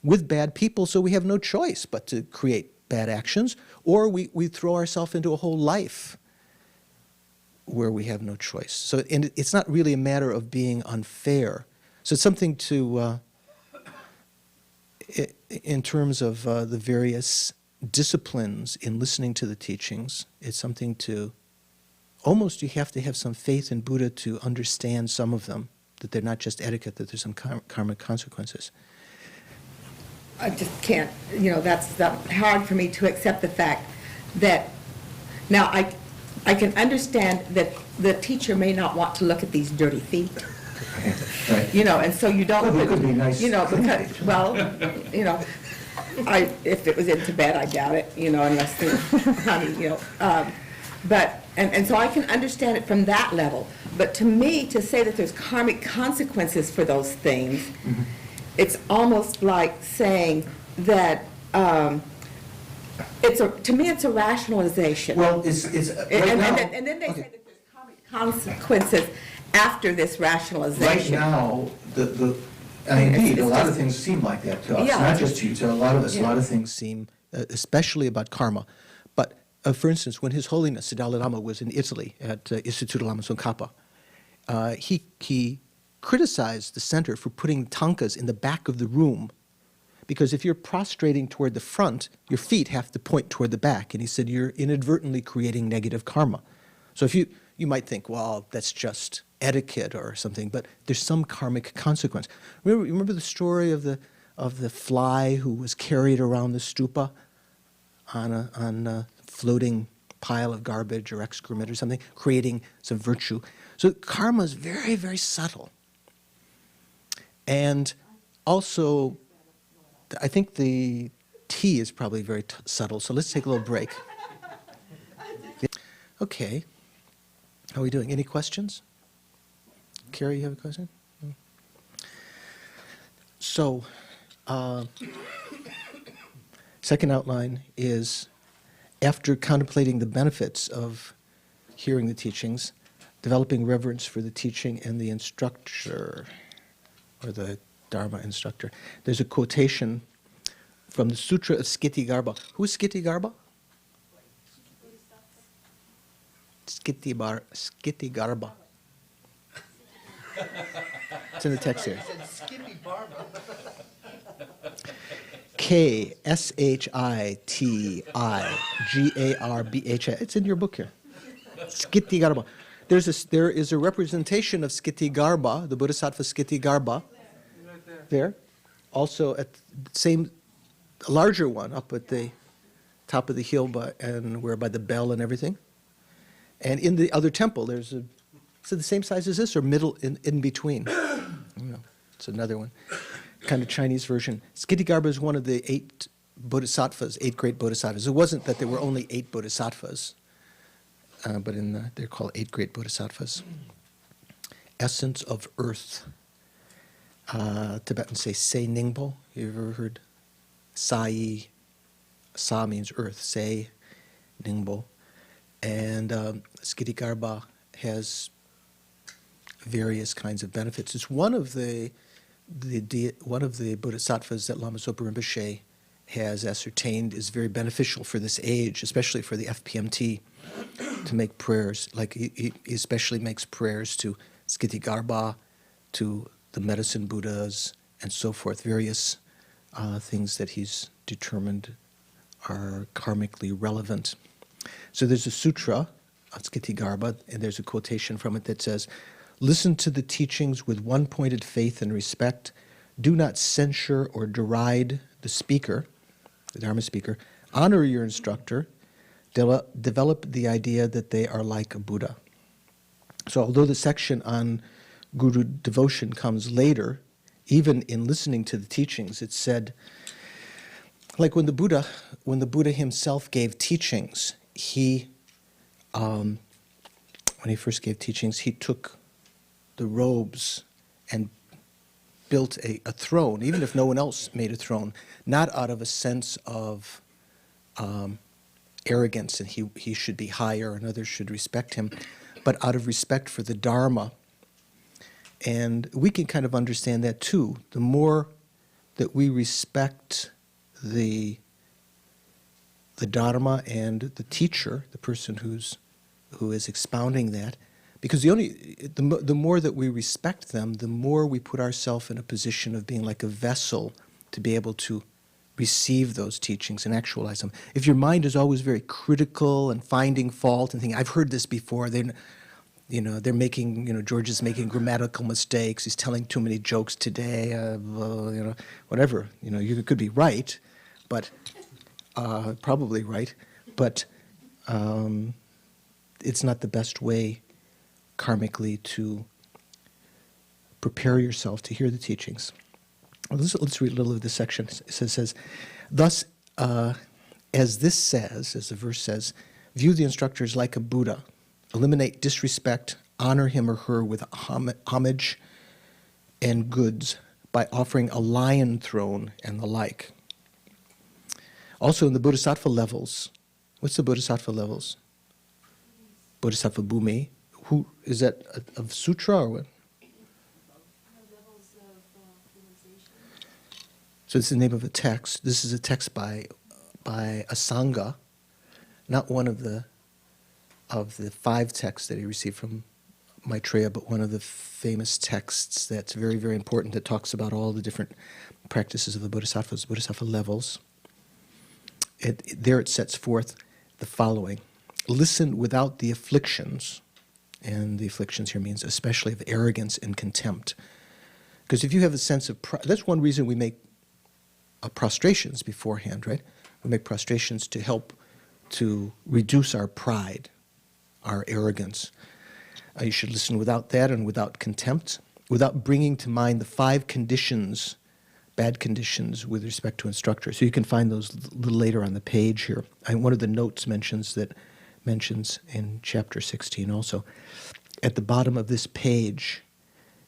with bad people, so we have no choice but to create bad actions, or we throw ourselves into a whole life where we have no choice. So it's not really a matter of being unfair. So it's something to, in terms of the various disciplines in listening to the teachings, it's something to, almost you have to have some faith in Buddha to understand some of them, that they're not just etiquette, that there's some karmic consequences. I just can't, that's hard for me to accept the fact that, now I can understand that the teacher may not want to look at these dirty feet. Right. And so you don't, Well, it could be nice. Because, well, if it was in Tibet, I doubt it, unless but, and so I can understand it from that level. But to me, to say that there's karmic consequences for those things, Mm-hmm. it's almost like saying that, to me, it's a rationalization. Well, it's right now. And then they say that there's karmic consequences after this rationalization. Right now, indeed, a lot of things seem like that to us, Yeah. not just to you, to a lot of us. A lot of things seem, especially about karma. But for instance, when His Holiness the Dalai Lama was in Italy at Istituto Lama Tsong Khapa, he criticized the center for putting tankas in the back of the room, because if you're prostrating toward the front, your feet have to point toward the back. And he said you're inadvertently creating negative karma. So if you might think, well, that's just etiquette or something, but there's some karmic consequence. Remember the story of the fly who was carried around the stupa on a floating pile of garbage or excrement or something, creating some virtue. So karma is very, very subtle. And also, I think the tea is probably very subtle, so let's take a little break. Okay. How are we doing? Any questions? Carrie, you have a question? No? So, second outline is, after contemplating the benefits of hearing the teachings, developing reverence for the teaching and the instructor, or the Dharma instructor. There's a quotation from the Sutra of Skittigarbha. Who is Skittigarbha? Skittigarbha. It's in the text here. K-S-H-I-T-I-G-A-R-B-H-I. It's in your book here. Skittigarbha. There is a representation of Skittigarbha, the Bodhisattva Skittigarbha, there. Also at the same, larger one up at the top of the hill by the bell and everything. And in the other temple, is it the same size as this or middle in between? No, it's another one. Kind of Chinese version. Skittigarbha is one of the 8 bodhisattvas, 8 great bodhisattvas. It wasn't that there were only 8 bodhisattvas, but they're called 8 great bodhisattvas. Essence of earth. Tibetans say Se Ningpo. You ever heard? Sai. Sa means earth. Se Ningpo. And Skittigarbha has various kinds of benefits. It's one of the bodhisattvas that Lama Zopa Rinpoche has ascertained is very beneficial for this age, especially for the FPMT, to make prayers. Like he especially makes prayers to Skittigarbha, to the medicine Buddhas, and so forth, various things that he's determined are karmically relevant. So there's a sutra, Skittigarbha, and there's a quotation from it that says, "Listen to the teachings with one-pointed faith and respect. Do not censure or deride the speaker, the Dharma speaker. Honor your instructor. Develop the idea that they are like a Buddha." So although the section on Guru devotion comes later, even in listening to the teachings, it's said, like when the Buddha himself gave teachings, when he first gave teachings, he took the robes and built a throne, even if no one else made a throne, not out of a sense of arrogance and he should be higher and others should respect him, but out of respect for the Dharma. And we can kind of understand that too. The more that we respect the Dharma and the teacher, the person who is expounding that, because the more that we respect them, the more we put ourselves in a position of being like a vessel to be able to receive those teachings and actualize them. If your mind is always very critical and finding fault and thinking, I've heard this before, they're making, George is making grammatical mistakes, he's telling too many jokes today, whatever. You could be right, but probably right, but it's not the best way karmically to prepare yourself to hear the teachings. Let's read a little of this section. It says, thus, as the verse says, view the instructors like a Buddha, eliminate disrespect, honor him or her with homage and goods by offering a lion throne and the like. Also in the Bodhisattva levels, what's the Bodhisattva levels? Bodhisattva Bhumi. Who is that, of sutra or what? So it's the name of a text. This is a text by a Sangha, not one of the 5 texts that he received from Maitreya, but one of the famous texts that's very, very important that talks about all the different practices of the Bodhisattvas, Bodhisattva levels. There it sets forth the following. Listen without the afflictions, and the afflictions here means especially of arrogance and contempt. Because if you have a sense of pride, that's one reason we make prostrations beforehand, right? We make prostrations to help to reduce our pride, our arrogance. You should listen without that and without contempt, without bringing to mind the 5 conditions, bad conditions with respect to instructor. So you can find those a little later on the page here. And one of the notes mentions in chapter 16 also. At the bottom of this page,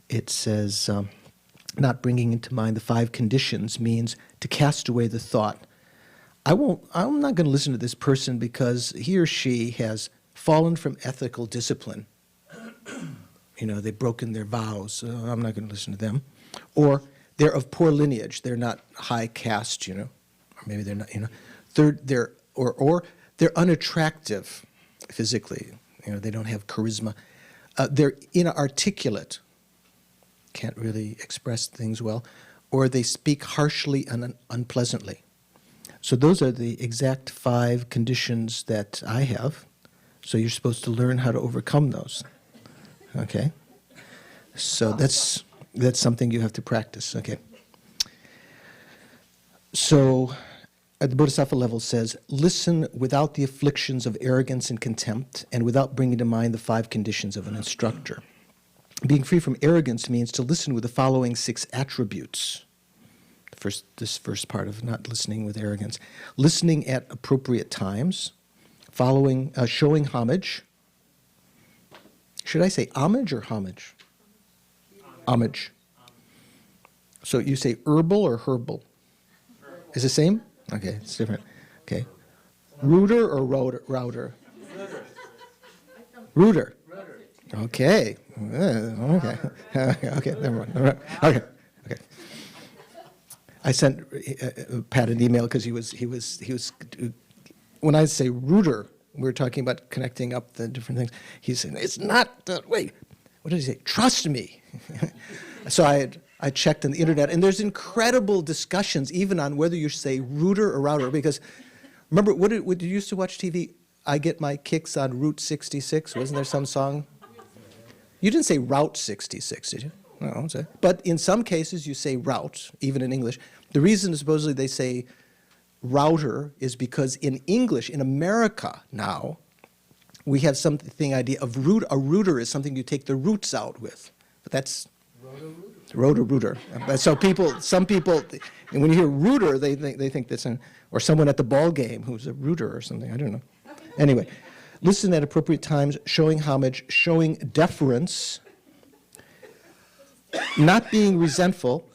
it says, not bringing into mind the 5 conditions means to cast away the thought, I'm not going to listen to this person because he or she has fallen from ethical discipline. They've broken their vows. I'm not going to listen to them. Or they're of poor lineage. They're not high caste, or maybe they're not, Third, they're unattractive physically. They don't have charisma. They're inarticulate, can't really express things well, or they speak harshly and unpleasantly. So those are the exact 5 conditions that I have. So you're supposed to learn how to overcome those. Okay? So that's something you have to practice. Okay? So at the Bodhisattva level says, listen without the afflictions of arrogance and contempt, and without bringing to mind the 5 conditions of an instructor. Being free from arrogance means to listen with the following 6 attributes. This first part of not listening with arrogance. Listening at appropriate times, showing homage. Should I say homage or homage? Homage. So you say herbal or herbal? Is it the same? Okay, it's different. Okay. Rooter or router? Rooter. Okay. Okay. Okay. Never mind. Okay. Okay. I sent Pat an email because he was. When I say rooter, we're talking about connecting up the different things. He's saying it's not. Wait, what did he say? Trust me. So I checked on the internet, and there's incredible discussions even on whether you say rooter or router. Because remember, what did you used to watch TV? I get my kicks on Route 66. Wasn't there some song? You didn't say Route 66, did you? No, but in some cases you say route, even in English. The reason supposedly they say router is because in English, in America now, we have something idea of root. A rooter is something you take the roots out with. But that's rooter. So some people, when you hear rooter, they think that's or someone at the ball game who's a rooter or something. I don't know. Anyway, listen at appropriate times, showing homage, showing deference, not being resentful,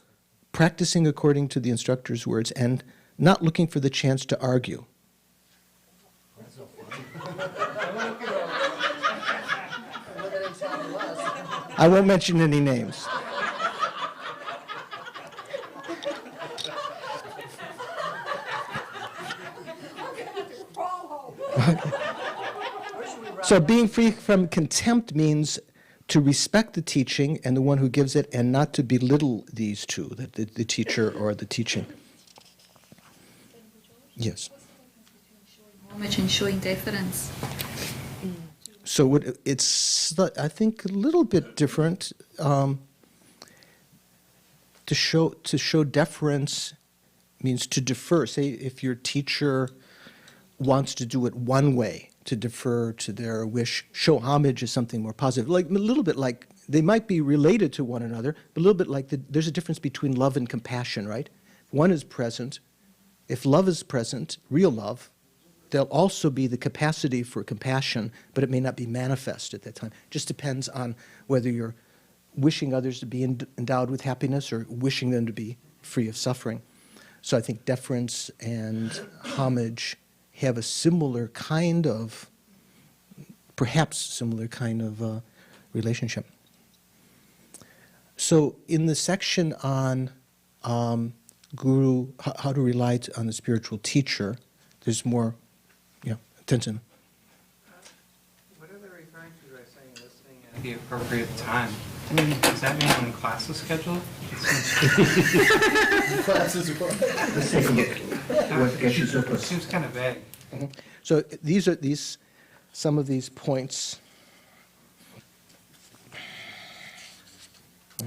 practicing according to the instructor's words, and not looking for the chance to argue. I won't mention any names. So being free from contempt means to respect the teaching and the one who gives it, and not to belittle these two, the teacher or the teaching. Yes. Homage and showing deference. So it's, I think, a little bit different. To show deference means to defer. Say if your teacher wants to do it one way, to defer to their wish. Show homage is something more positive. Like a little bit like they might be related to one another, but a little bit like there's a difference between love and compassion, right? One is present. If love is present, real love, there'll also be the capacity for compassion, but it may not be manifest at that time. Just depends on whether you're wishing others to be endowed with happiness or wishing them to be free of suffering. So I think deference and homage have a similar kind of, perhaps similar kind of relationship. So in the section on guru, how to rely on the spiritual teacher, there's more, Tenzin. What are they referring to by saying listening at the appropriate time? Does that mean when class is scheduled? Let's take a look. What Geshe Zopa. It seems kind of vague. So these are some of these points.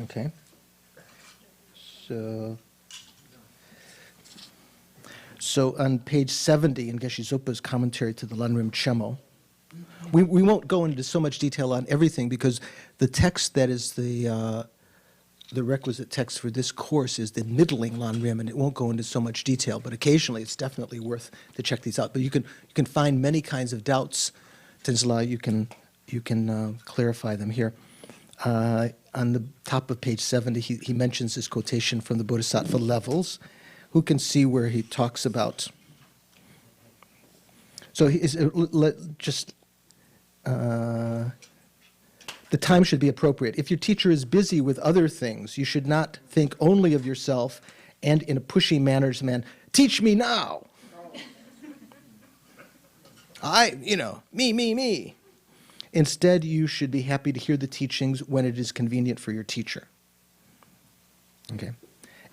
Okay. So on page 70 in Geshe Zopa's commentary to the Lam Rim Chenmo, we won't go into so much detail on everything because the text that is the requisite text for this course is the middling Lam Rim, and it won't go into so much detail, but occasionally it's definitely worth to check these out. But you can find many kinds of doubts, Tenzala, you can clarify them here. On the top of page 70, he mentions this quotation from the Bodhisattva Levels. Who can see where he talks about? So the time should be appropriate. If your teacher is busy with other things, you should not think only of yourself and in a pushy manner, teach me now. Me. Instead, you should be happy to hear the teachings when it is convenient for your teacher. Okay.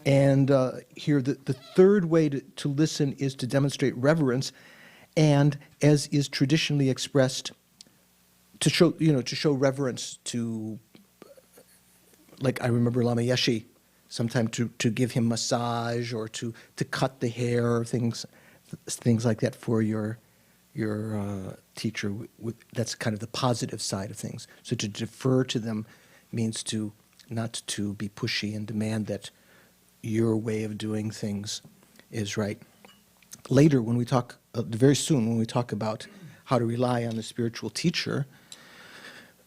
And here, the third way to listen is to demonstrate reverence, and as is traditionally expressed, to show reverence to, like I remember Lama Yeshe, sometime to give him massage or to cut the hair or things like that for your teacher. That's kind of the positive side of things. So to defer to them means not to be pushy and demand that your way of doing things is right. Later, when we talk, very soon, when we talk about how to rely on the spiritual teacher,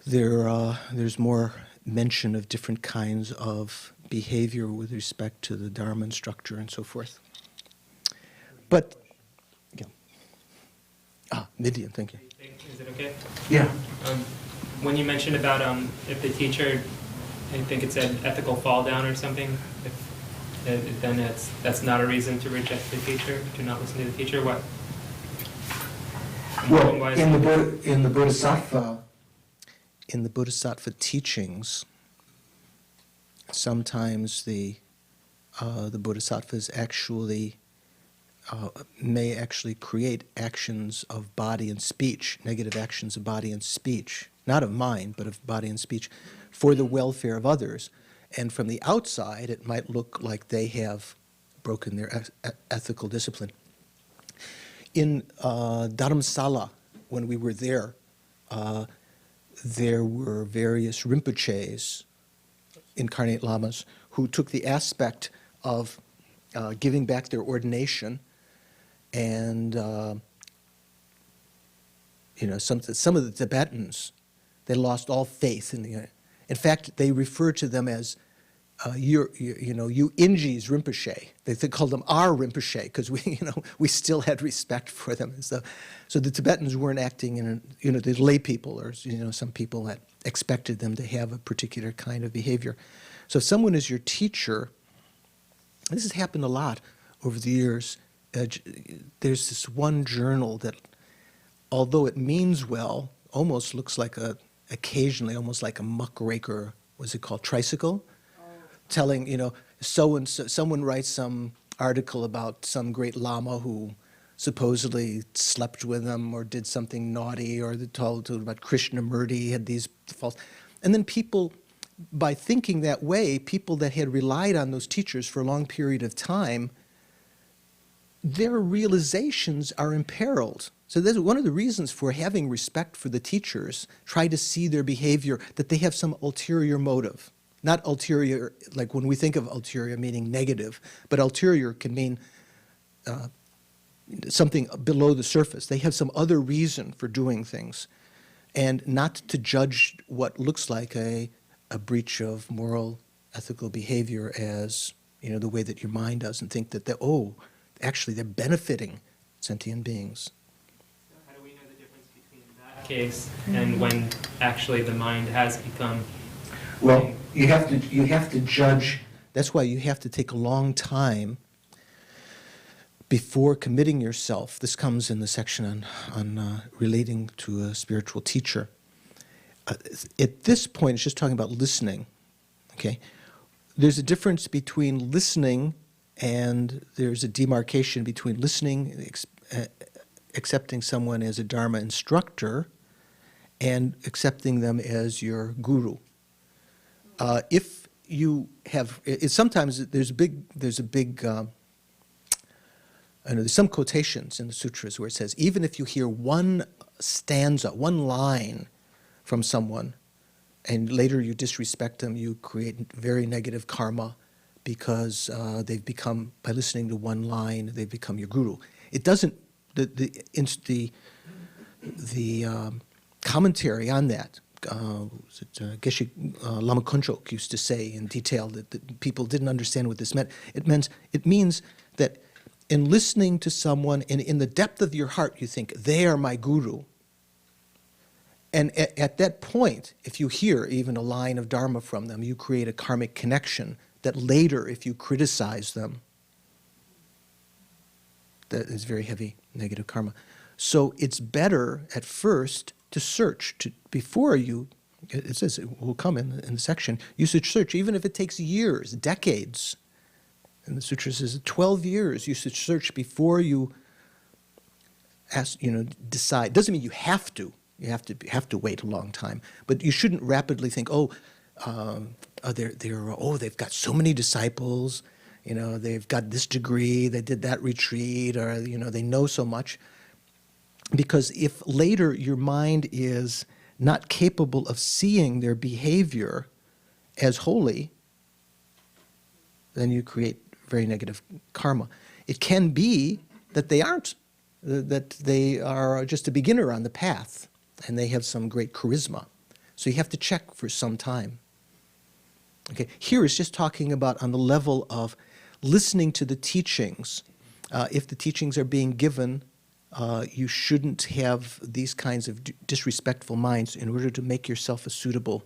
there's more mention of different kinds of behavior with respect to the Dharma instructor and so forth. But, yeah. Midian, thank you. Is it okay? Yeah. When you mentioned about if the teacher, I think it said ethical fall down or something, then that's not a reason to reject the teacher, to not listen to the teacher. What? Well, in the Bodhisattva teachings, sometimes the Bodhisattvas actually may actually create actions of body and speech, negative actions of body and speech, not of mind, but of body and speech, for the welfare of others. And from the outside, it might look like they have broken their ethical discipline. In Dharamsala, when we were there were various Rinpoches, incarnate lamas, who took the aspect of giving back their ordination, and some of the Tibetans, they lost all faith in the. In fact, they refer to them as you Inji's Rinpoche. They called them our Rinpoche because we still had respect for them. So the Tibetans weren't acting in the lay people or some people that expected them to have a particular kind of behavior. So if someone is your teacher, this has happened a lot over the years. There's this one journal that, although it means well, almost looks like occasionally almost like a muckraker, what's it called, tricycle? Telling, so-and-so, someone writes some article about some great Lama who supposedly slept with them or did something naughty, or they told about Krishnamurti had these false. And then people, by thinking that way, people that had relied on those teachers for a long period of time, their realizations are imperiled. So that's one of the reasons for having respect for the teachers. Try to see their behavior, that they have some ulterior motive. Not ulterior, like when we think of ulterior meaning negative, but ulterior can mean something below the surface. They have some other reason for doing things. And not to judge what looks like a breach of moral, ethical behavior as, the way that your mind does, and think that actually they're benefiting sentient beings. How do we know the difference between that case and when actually the mind has become? Well, you have to judge. That's why you have to take a long time before committing yourself, this comes in the section on relating to a spiritual teacher. At this point, it's just talking about listening, okay? There's a difference between listening and there's a demarcation between listening, accepting someone as a Dharma instructor, and accepting them as your guru. If you have, sometimes there's some quotations in the sutras where it says, even if you hear one stanza, one line from someone, and later you disrespect them, you create very negative karma because they've become, by listening to one line, they've become your guru. It doesn't, the commentary on that, Geshe Lama Kunchok used to say in detail that people didn't understand what this meant. It means that in listening to someone, and in the depth of your heart, you think, they are my guru. And at that point, if you hear even a line of Dharma from them, you create a karmic connection that later, if you criticize them, that is very heavy negative karma. So it's better at first to search, before you, it says, it will come in the section, you should search, even if it takes years, decades. And the sutra says 12 years you should search before you decide. Doesn't mean you have to. You have to wait a long time. But you shouldn't rapidly think, they've got so many disciples, they've got this degree, they did that retreat, or they know so much. Because if later your mind is not capable of seeing their behavior as holy, then you create very negative karma. It can be that they aren't, that they are just a beginner on the path, and they have some great charisma. So you have to check for some time. Okay, here it's just talking about on the level of listening to the teachings. If the teachings are being given, you shouldn't have these kinds of disrespectful minds in order to make yourself a suitable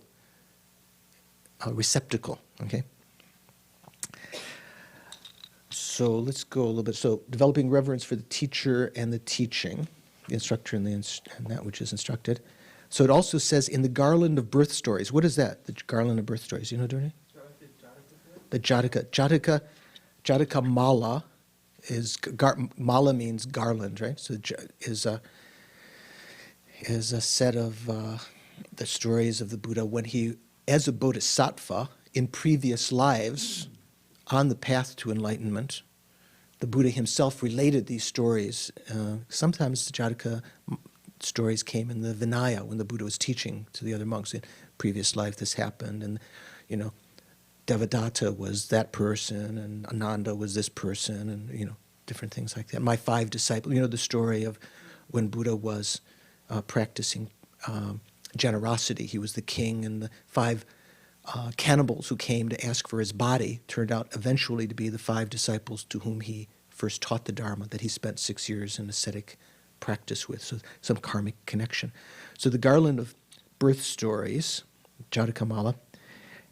receptacle, okay? So let's go a little bit. So developing reverence for the teacher and the teaching, the instructor and that which is instructed. So it also says in the Garland of Birth Stories. What is that, the Garland of Birth Stories? You know, Dorney? The Jataka. Jataka Mala is, Mala means garland, right? So is a set of the stories of the Buddha when he, as a bodhisattva, in previous lives, on the path to enlightenment, the Buddha himself related these stories. Sometimes the Jataka stories came in the Vinaya when the Buddha was teaching to the other monks. In previous life this happened, and Devadatta was that person, and Ananda was this person, and different things like that. My 5 disciples, the story of when Buddha was practicing generosity. He was the king, and the 5 cannibals who came to ask for his body turned out eventually to be the 5 disciples to whom he first taught the Dharma, that he spent 6 years in ascetic practice with, so some karmic connection. So the Garland of Birth Stories, Jatakamala,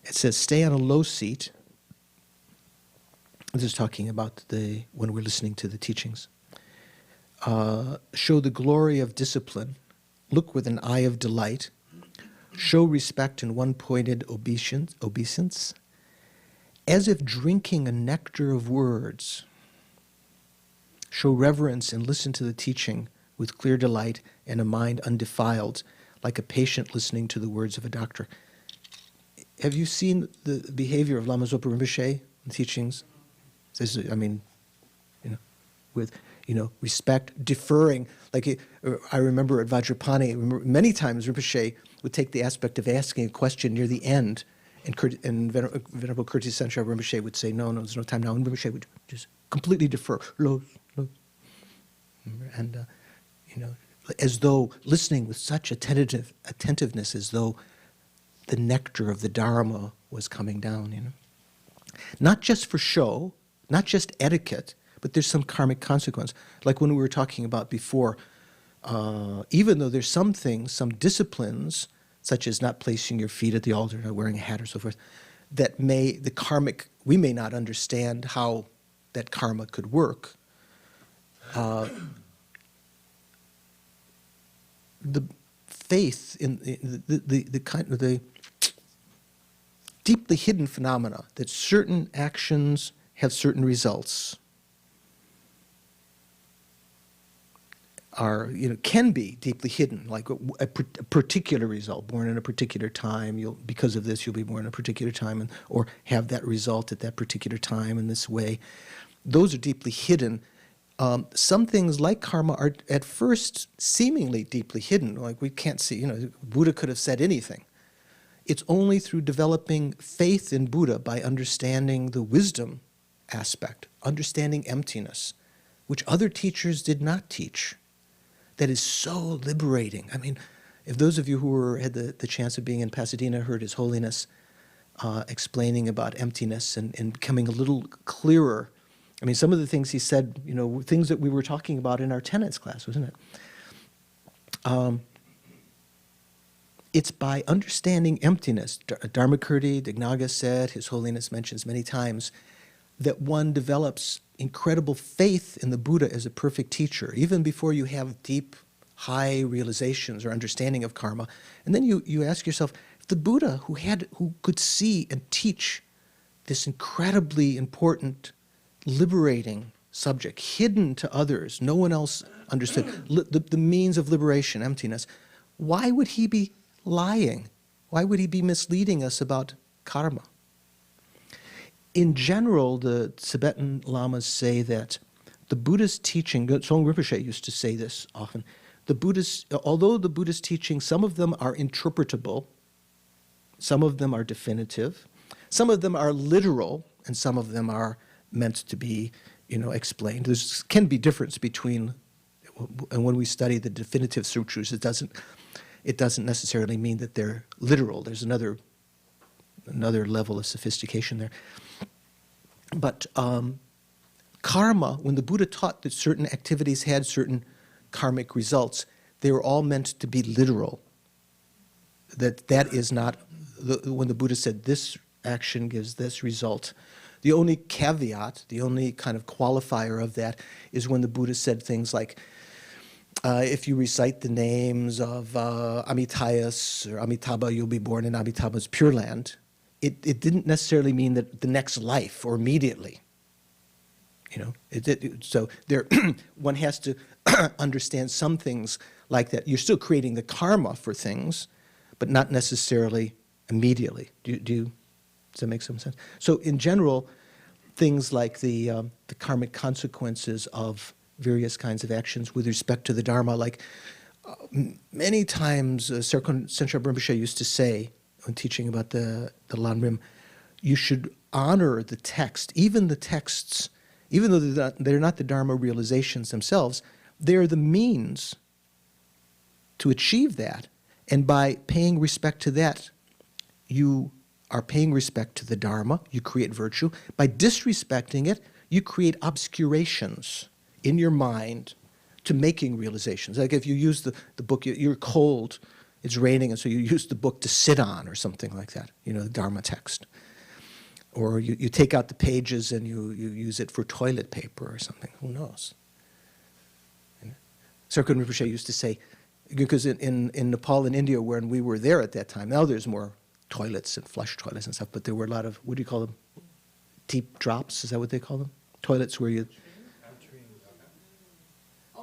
it says, stay on a low seat. This is talking about when we're listening to the teachings. Show the glory of discipline. Look with an eye of delight. Show respect in one-pointed obeisance, as if drinking a nectar of words. Show reverence and listen to the teaching with clear delight and a mind undefiled, like a patient listening to the words of a doctor. Have you seen the behavior of Lama Zopa Rinpoche in teachings? With respect, deferring. Like I remember at Vajrapani, many times Rinpoche would take the aspect of asking a question near the end, and Venerable Kirti Sanchar Rinpoche would say, no, there's no time now. And Rinpoche would just completely defer, and as though listening with such attentiveness, as though the nectar of the Dharma was coming down. Not just for show, not just etiquette, but there's some karmic consequence. Like when we were talking about before, even though there's some things, some disciplines, such as not placing your feet at the altar, not wearing a hat or so forth, that we may not understand how that karma could work. the faith in the kind of the deeply hidden phenomena that certain actions have certain results are, can be deeply hidden, like a particular result, born in a particular time, because of this you'll be born in a particular time, or have that result at that particular time in this way. Those are deeply hidden. Some things like karma are at first seemingly deeply hidden, like we can't see, Buddha could have said anything. It's only through developing faith in Buddha, by understanding the wisdom aspect, understanding emptiness, which other teachers did not teach, that is so liberating. I mean, if those of you who had the chance of being in Pasadena heard His Holiness explaining about emptiness and becoming a little clearer. I mean, some of the things he said, things that we were talking about in our tenets class, wasn't it? It's by understanding emptiness, Dharmakirti, Dignaga said, His Holiness mentions many times, that one develops incredible faith in the Buddha as a perfect teacher, even before you have deep, high realizations or understanding of karma. And then you ask yourself, if the Buddha, who could see and teach this incredibly important, liberating subject, hidden to others, no one else understood, the means of liberation, emptiness, why would he be lying? Why would he be misleading us about karma? In general, the Tibetan Lamas say that the Buddha's teaching, Tsong Rinpoche used to say this often, although the Buddha's teaching, some of them are interpretable, some of them are definitive, some of them are literal, and some of them are meant to be, explained. There can be difference between, and when we study the definitive sutras, it doesn't necessarily mean that they're literal. There's another level of sophistication there. But karma, when the Buddha taught that certain activities had certain karmic results, they were all meant to be literal. That is not, when the Buddha said this action gives this result, the only caveat, the only kind of qualifier of that is when the Buddha said things like, if you recite the names of Amitayas or Amitabha, you'll be born in Amitabha's Pure Land. It didn't necessarily mean that the next life or immediately. So there, one has to understand some things like that. You're still creating the karma for things, but not necessarily immediately. Does that make some sense? So in general, things like the karmic consequences of various kinds of actions with respect to the Dharma, like many times Serkon Sentra Rinpoche used to say, when teaching about the Lam Rim, you should honor the text, even the texts, even though they're not the Dharma realizations themselves, they're the means to achieve that. And by paying respect to that, you are paying respect to the Dharma, you create virtue. By disrespecting it, you create obscurations in your mind to making realizations. Like if you use the book, you're cold, it's raining, and so you use the book to sit on or something like that, the Dharma text. Or you take out the pages and you use it for toilet paper or something. Who knows? Serkon Rinpoche used to say, because in Nepal and India, when we were there at that time, now there's more toilets and flush toilets and stuff, but there were a lot of, what do you call them? Deep drops, is that what they call them? Toilets where you...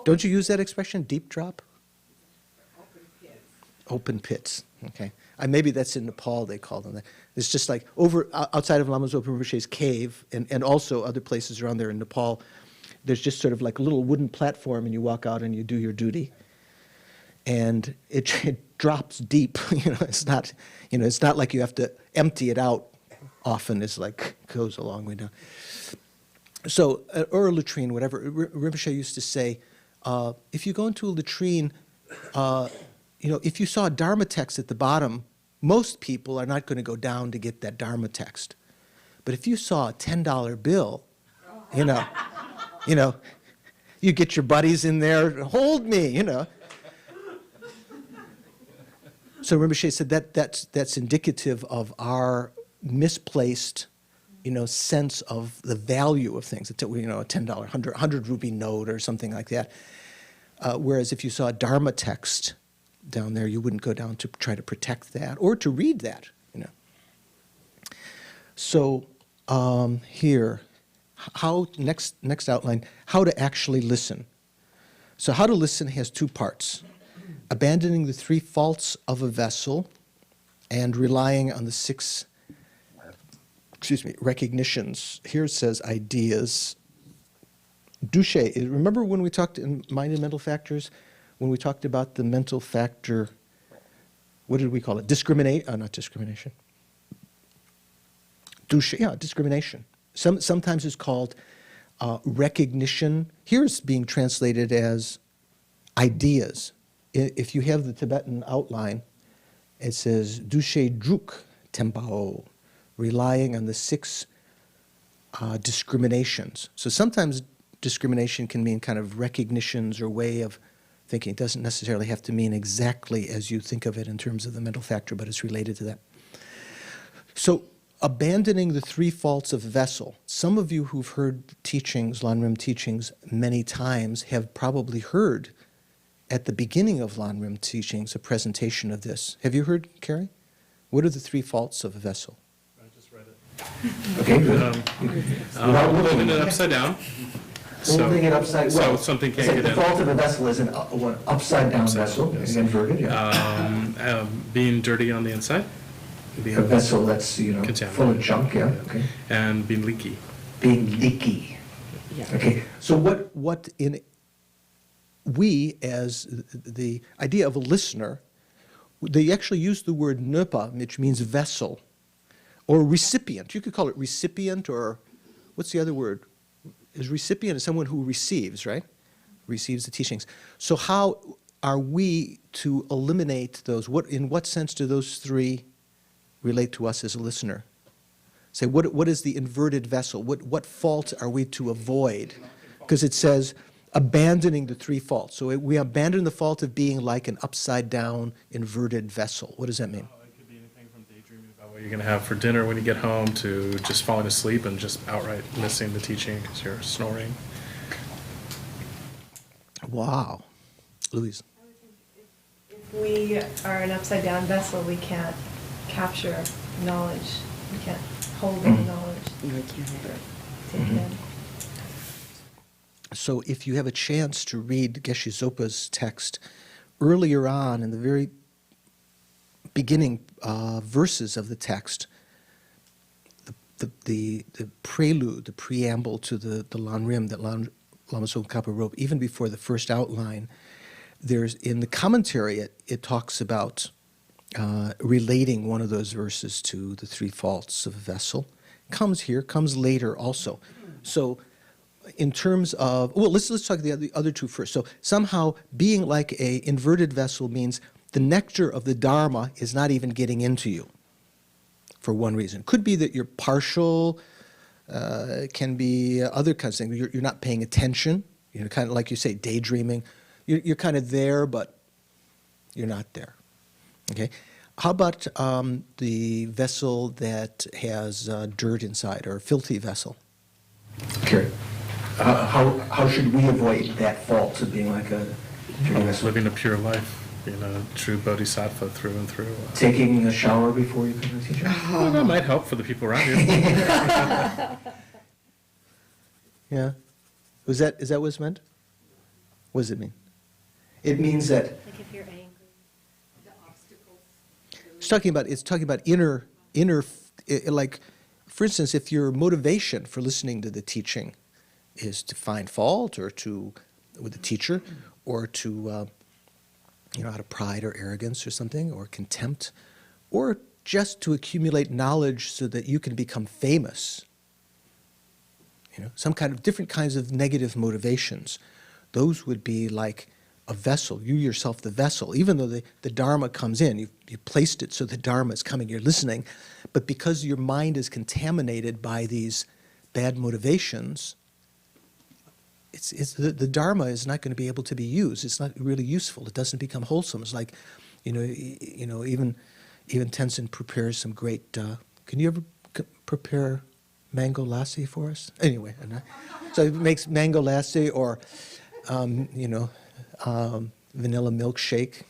Don't you use that expression, deep drop? Open pits, okay. Maybe that's in Nepal, they call them that. It's just like outside of Lama Zopa Rinpoche's cave, and also other places around there in Nepal, there's just sort of like a little wooden platform, and you walk out and you do your duty. And it drops deep, it's not like you have to empty it out often, it's like, goes a long way down. So, or a latrine, whatever, Rinpoche used to say, if you go into a latrine, if you saw a Dharma text at the bottom, most people are not going to go down to get that Dharma text. But if you saw a $10 bill, you get your buddies in there, hold me, So Rinpoche said that's indicative of our misplaced sense of the value of things. A $10, 100 rupee note or something like that. Whereas if you saw a Dharma text down there, you wouldn't go down to try to protect that or to read that. So here, next outline, how to actually listen. So how to listen has two parts: abandoning the three faults of a vessel and relying on the six recognitions. Here it says ideas. Dushe, remember when we talked in mind and mental factors, when we talked about the mental factor, what did we call it? Not discrimination. Dushe, yeah, discrimination. Sometimes it's called recognition. Here it's being translated as ideas. If you have the Tibetan outline, it says Dushe Druk Tempao, relying on the six discriminations. So sometimes discrimination can mean kind of recognitions or way of thinking. It doesn't necessarily have to mean exactly as you think of it in terms of the mental factor, but it's related to that. So abandoning the three faults of vessel. Some of you who've heard teachings, Lam Rim teachings, many times have probably heard at the beginning of Lam Rim teachings a presentation of this. Have you heard, Carrie? What are the three faults of a vessel? I just read it. Okay, good. Holding it upside down. Holding it upside so something can't get the in. The fault of a vessel is an upside down vessel, yes. Inverted, yeah. Being dirty on the inside. A vessel that's, full of junk, yeah, okay. And being leaky. Being leaky. Yeah. Okay, so what we, as the idea of a listener, they actually use the word nöpa, which means vessel, or recipient. You could call it recipient, or what's the other word? Is recipient is someone who receives, right? Receives the teachings. So how are we to eliminate those? In what sense do those three relate to us as a listener? Say, what is the inverted vessel? What fault are we to avoid? Because it says abandoning the three faults. So we abandon the fault of being like an upside down inverted vessel. What does that mean? It could be anything from daydreaming about what you're going to have for dinner when you get home to just falling asleep and just outright missing the teaching because you're snoring. Wow. Louise. If we are an upside down vessel, we can't capture knowledge. We can't hold any knowledge. No, I can't have it. Take it in. So if you have a chance to read Geshe Zopa's text earlier on in the very beginning verses of the text, the prelude, the preamble to the Lam Rim that Lama Tsong Khapa wrote, even before the first outline, there's in the commentary it talks about relating one of those verses to the three faults of a vessel. Comes later also. So in terms of, let's talk the other two first. So somehow being like a inverted vessel means the nectar of the Dharma is not even getting into you for one reason. Could be that you're partial, can be other kinds of things. You're not paying attention, kind of like you say, daydreaming. You're kind of there, but you're not there. Okay? How about the vessel that has dirt inside, or a filthy vessel? Okay. How should we avoid that fault of being like a dirty vessel? Living a pure life, being a true bodhisattva through and through. Taking a shower before you come to the teacher? Well, that might help for the people around you. Yeah. Is that what it's meant? What does it mean? It means that Like if you're angry. The obstacles. it's talking about inner, like, for instance, if your motivation for listening to the teaching is to find fault with the teacher, or to, out of pride or arrogance or something, or contempt, or just to accumulate knowledge so that you can become famous, some kind of different kinds of negative motivations, those would be like a vessel, you yourself the vessel, even though the Dharma comes in, you placed it so the Dharma is coming, you're listening, but because your mind is contaminated by these bad motivations, the Dharma is not going to be able to be used. It's not really useful. It doesn't become wholesome. It's like, even Tenzin prepares some great. Can you ever prepare mango lassi for us? Anyway, so it makes mango lassi or, vanilla milkshake.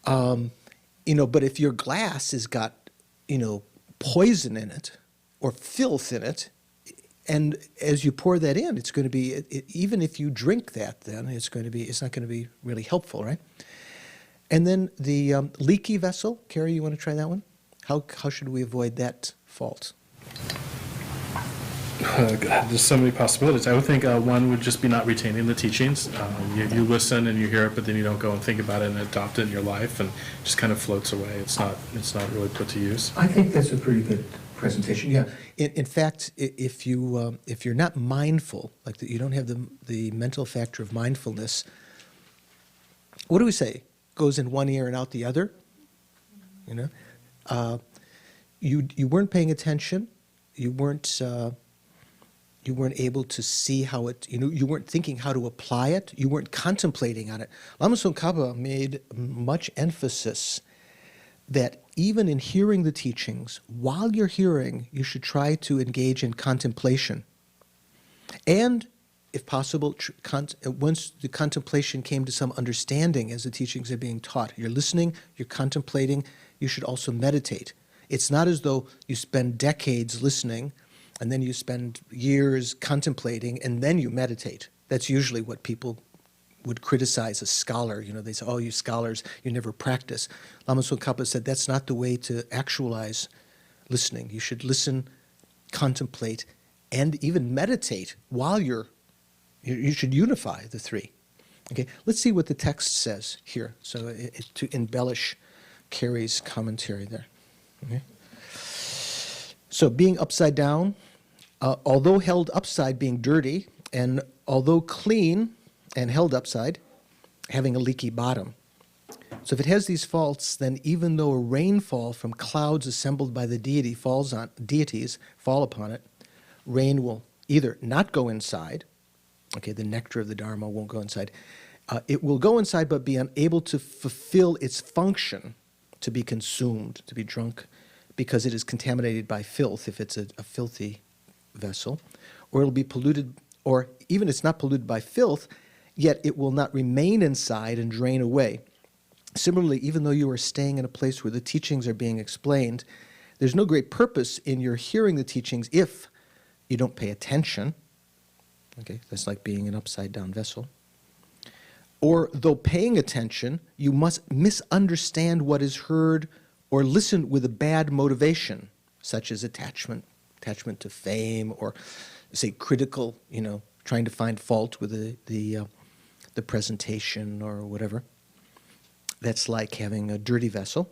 But if your glass has got, poison in it or filth in it, and as you pour that in, it's going to be, even if you drink that, then it's not going to be really helpful, right? And then the leaky vessel. Carrie, you want to try that one? How should we avoid that fault? There's so many possibilities. I would think one would just be not retaining the teachings. You listen and you hear it, but then you don't go and think about it and adopt it in your life, and it just kind of floats away. It's not really put to use. I think that's a pretty good presentation. Yeah. In fact, if you're not mindful, like you don't have the mental factor of mindfulness, what do we say? Goes in one ear and out the other. You weren't paying attention. You weren't able to see how it, you weren't thinking how to apply it. You weren't contemplating on it. Lama Khapa made much emphasis that even in hearing the teachings, while you're hearing, you should try to engage in contemplation. And, if possible, once the contemplation came to some understanding as the teachings are being taught, you're listening, you're contemplating, you should also meditate. It's not as though you spend decades listening and then you spend years contemplating and then you meditate. That's usually what people would criticize a scholar. They say, oh, you scholars, you never practice. Lama Khapa said that's not the way to actualize listening. You should listen, contemplate, and even meditate while you should unify the three. Okay, let's see what the text says here. So to embellish Carrie's commentary there. Okay. So being upside down, although held upside being dirty, and although clean and held upside, having a leaky bottom. So if it has these faults, then even though a rainfall from clouds assembled by the deities fall upon it, rain will either not go inside, okay, the nectar of the Dharma won't go inside, it will go inside but be unable to fulfill its function to be consumed, to be drunk, because it is contaminated by filth, if it's a filthy vessel, or it'll be polluted, or even it's not polluted by filth, yet it will not remain inside and drain away. Similarly, even though you are staying in a place where the teachings are being explained, there's no great purpose in your hearing the teachings if you don't pay attention. Okay, that's like being an upside-down vessel. Or though paying attention, you must misunderstand what is heard or listen with a bad motivation, such as attachment to fame, or say critical, trying to find fault with the presentation or whatever. That's like having a dirty vessel.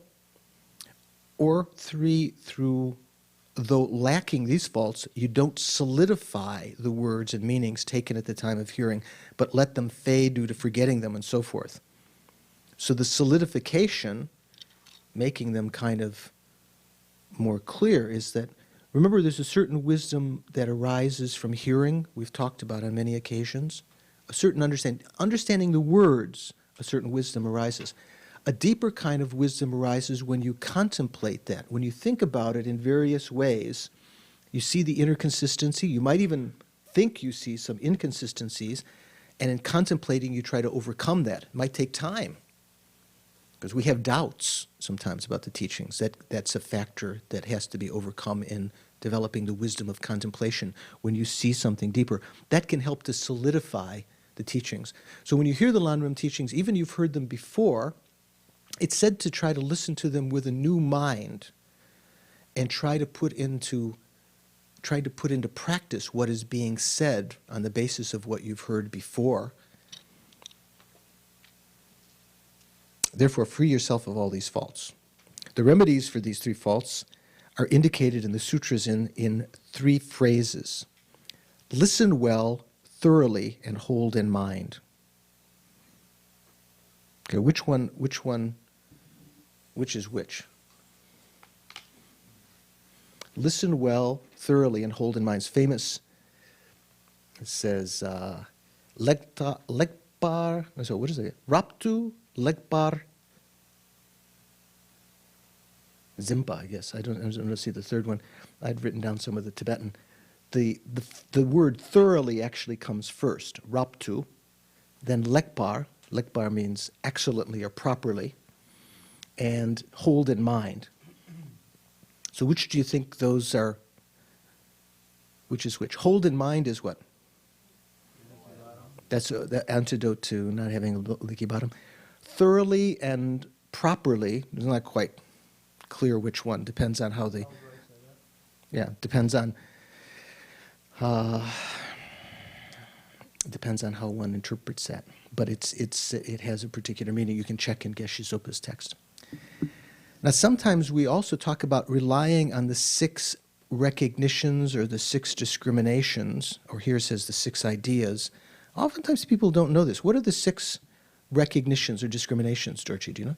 Or though lacking these faults, you don't solidify the words and meanings taken at the time of hearing, but let them fade due to forgetting them and so forth. So the solidification, making them kind of more clear, is that, remember, there's a certain wisdom that arises from hearing, we've talked about on many occasions. A certain understanding the words, a certain wisdom arises. A deeper kind of wisdom arises when you contemplate that. When you think about it in various ways, you see the inconsistency. You might even think you see some inconsistencies, and in contemplating, you try to overcome that. It might take time, because we have doubts sometimes about the teachings. That's a factor that has to be overcome in developing the wisdom of contemplation. When you see something deeper, that can help to solidify the teachings. So when you hear the Lam Rim teachings, even you've heard them before, it's said to try to listen to them with a new mind and try to put into practice what is being said on the basis of what you've heard before. Therefore, free yourself of all these faults. The remedies for these three faults are indicated in the sutras in three phrases. Listen well, thoroughly, and hold in mind. Okay, which is which? Listen well, thoroughly, and hold in mind. It's famous. It says, lekbar, so what is it? Raptu lekbar Zimpa, I guess. I don't see the third one. I'd written down some of the Tibetan. The word thoroughly actually comes first, raptu, then lekbar. Lekbar means excellently or properly, and hold in mind. So which do you think those are? Which is which? Hold in mind is what? That's the antidote to not having a leaky bottom. Thoroughly and properly, it's not quite clear which one. Depends on how they. Yeah, depends on how one interprets that. But it has a particular meaning. You can check in Geshe Zopa's text. Now, sometimes we also talk about relying on the 6 recognitions or the 6 discriminations, or here it says the 6 ideas. Oftentimes people don't know this. What are the 6 recognitions or discriminations, Dorchi? Do you know?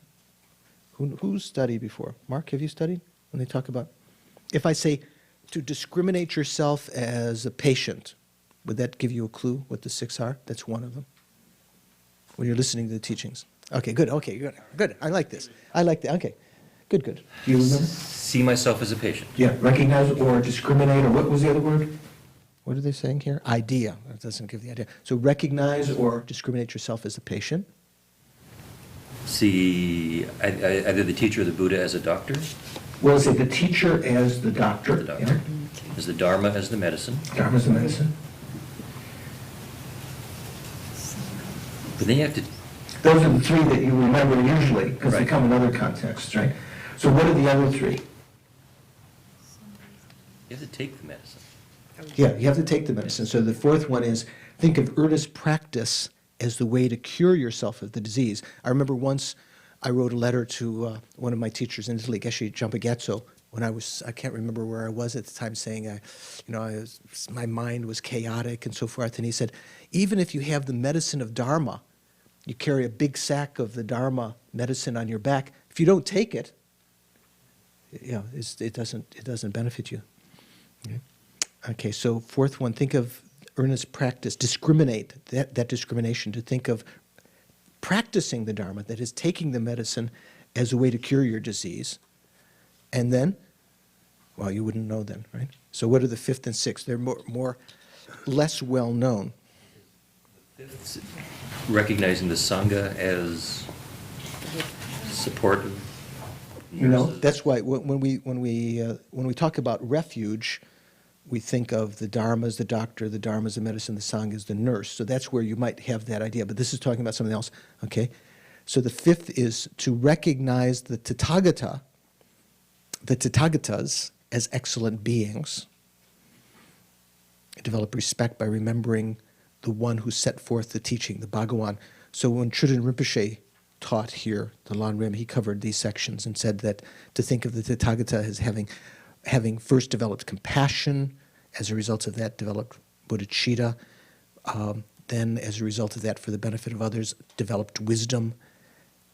Who's studied before? Mark, have you studied? When they talk about, if I say to discriminate yourself as a patient, would that give you a clue what the 6 are? That's one of them. When you're listening to the teachings. Okay, good. Okay, good. I like this. I like that. Okay, good. Do you remember? See myself as a patient. Yeah, recognize or discriminate, or what was the other word? What are they saying here? Idea. That doesn't give the idea. So recognize or discriminate yourself as a patient. See either the teacher or the Buddha as a doctor. Well, say the teacher as the doctor. The doctor. Yeah. As the Dharma as the medicine. Dharma as the medicine. But then you have to... Those are the 3 that you remember usually, because they Right. come in other contexts, right? So what are the other 3? You have to take the medicine. Yeah, you have to take the medicine. So the 4th one is think of earnest practice as the way to cure yourself of the disease. I remember once I wrote a letter to one of my teachers in Italy, Geshe Jampagezzo, when I can't remember where I was at the time, saying, my mind was chaotic and so forth. And he said, even if you have the medicine of Dharma, you carry a big sack of the Dharma medicine on your back, if you don't take it, it doesn't benefit you. Okay, so 4th one, think of earnest practice, discriminate, that discrimination, to think of practicing the Dharma, that is taking the medicine as a way to cure your disease. And then, well, you wouldn't know then, right? So what are the 5th and 6th? They're more less well known. Recognizing the Sangha as supportive. That's why when we talk about refuge, we think of the Dharma as the doctor, the Dharma as the medicine, the Sangha as the nurse. So that's where you might have that idea. But this is talking about something else. Okay, so the 5th is to recognize the Tathagatas as excellent beings. Develop respect by remembering the one who set forth the teaching, the Bhagawan. So when Trudon Rinpoche taught here, the Lam Rim, he covered these sections and said that to think of the Tathagata as having first developed compassion, as a result of that developed bodhicitta, then as a result of that for the benefit of others developed wisdom,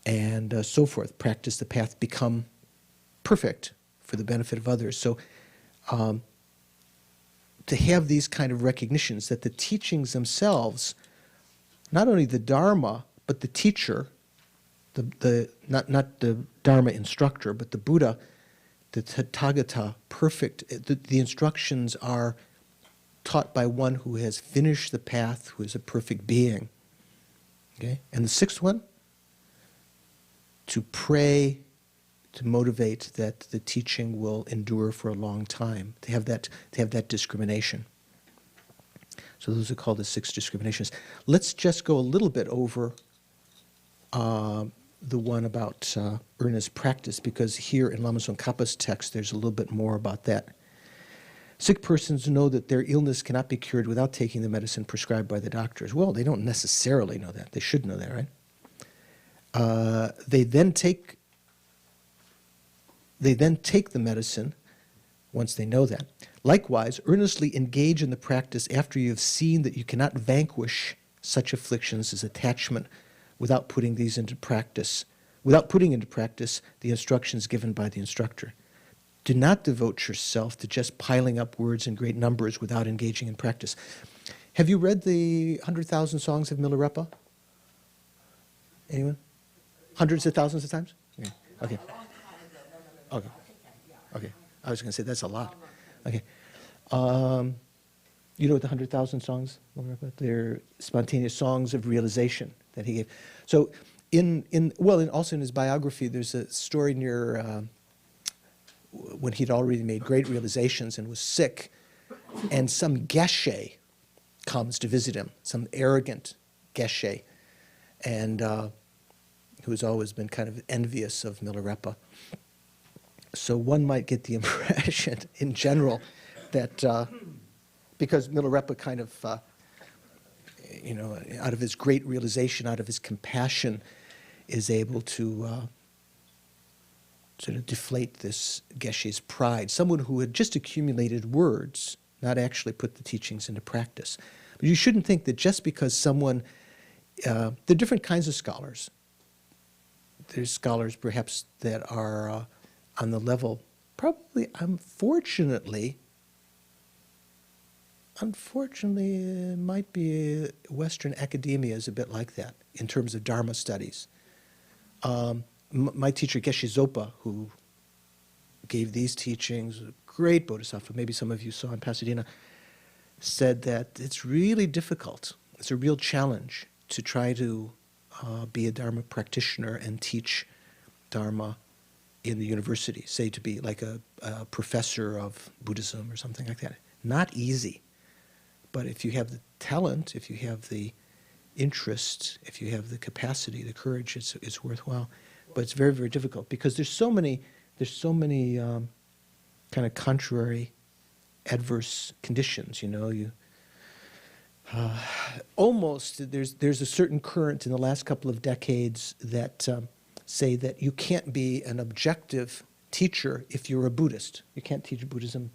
and so forth. Practice the path, become perfect for the benefit of others. So to have these kind of recognitions that the teachings themselves, not only the Dharma, but the teacher, not the Dharma instructor, but the Buddha, the Tathagata, perfect. The instructions are taught by one who has finished the path, who is a perfect being. Okay? And the 6th one, to pray, to motivate that the teaching will endure for a long time, to have that discrimination. So those are called the 6 discriminations. Let's just go a little bit over the one about earnest practice, because here in Lama Tsongkhapa's text there's a little bit more about that. Sick persons know that their illness cannot be cured without taking the medicine prescribed by the doctors. Well, they don't necessarily know that. They should know that, right? They then take the medicine once they know that. Likewise, earnestly engage in the practice after you have seen that you cannot vanquish such afflictions as attachment without putting into practice the instructions given by the instructor. Do not devote yourself to just piling up words in great numbers without engaging in practice. Have you read the 100,000 Songs of Milarepa? Anyone? Hundreds of thousands of times? Yeah. Okay. Okay. Okay. I was going to say that's a lot. Okay. You know what the 100,000 songs are about? They're spontaneous songs of realization that he gave. So also in his biography, there's a story near when he'd already made great realizations and was sick, and some geshe comes to visit him, some arrogant geshe, and who's always been kind of envious of Milarepa. So one might get the impression in general that because Milarepa kind of, out of his great realization, out of his compassion, is able to sort of deflate this geshe's pride. Someone who had just accumulated words, not actually put the teachings into practice. But you shouldn't think that just because someone, there are different kinds of scholars. There's scholars perhaps that are on the level, probably, unfortunately, it might be Western academia is a bit like that in terms of Dharma studies. My teacher, Geshe Zopa, who gave these teachings, a great bodhisattva, maybe some of you saw in Pasadena, said that it's really difficult. It's a real challenge to try to be a Dharma practitioner and teach Dharma in the university, say to be like a professor of Buddhism or something like that. Not easy. But if you have the talent, if you have the interest, if you have the capacity, the courage, it's worthwhile. But it's very, very difficult because there's so many kind of contrary, adverse conditions. Almost there's a certain current in the last couple of decades that say that you can't be an objective teacher if you're a Buddhist. You can't teach Buddhism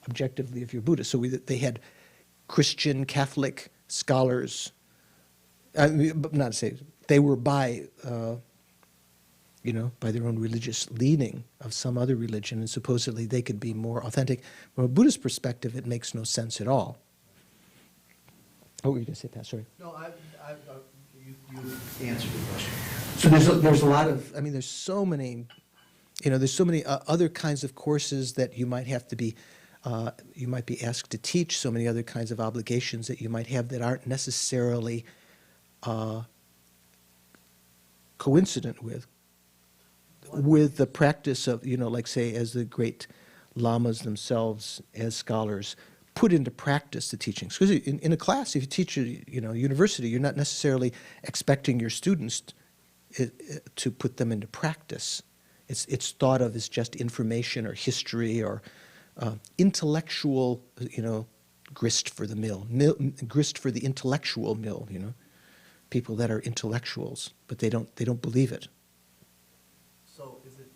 objectively if you're Buddhist. So they had Christian, Catholic scholars, not to say, they were by their own religious leaning of some other religion, and supposedly they could be more authentic. From a Buddhist perspective, it makes no sense at all. Oh, were you going to say that? Sorry. No, you answered the question. So there's a lot of, there's so many, there's so many other kinds of courses that you might have to be, you might be asked to teach, so many other kinds of obligations that you might have that aren't necessarily coincident with the practice of, like say, as the great lamas themselves, as scholars, put into practice the teachings. Because in a class, if you teach a university, you're not necessarily expecting your students to put them into practice. It's thought of as just information or history or intellectual, grist for the mill, grist for the intellectual mill. People that are intellectuals, but they don't believe it. So is it?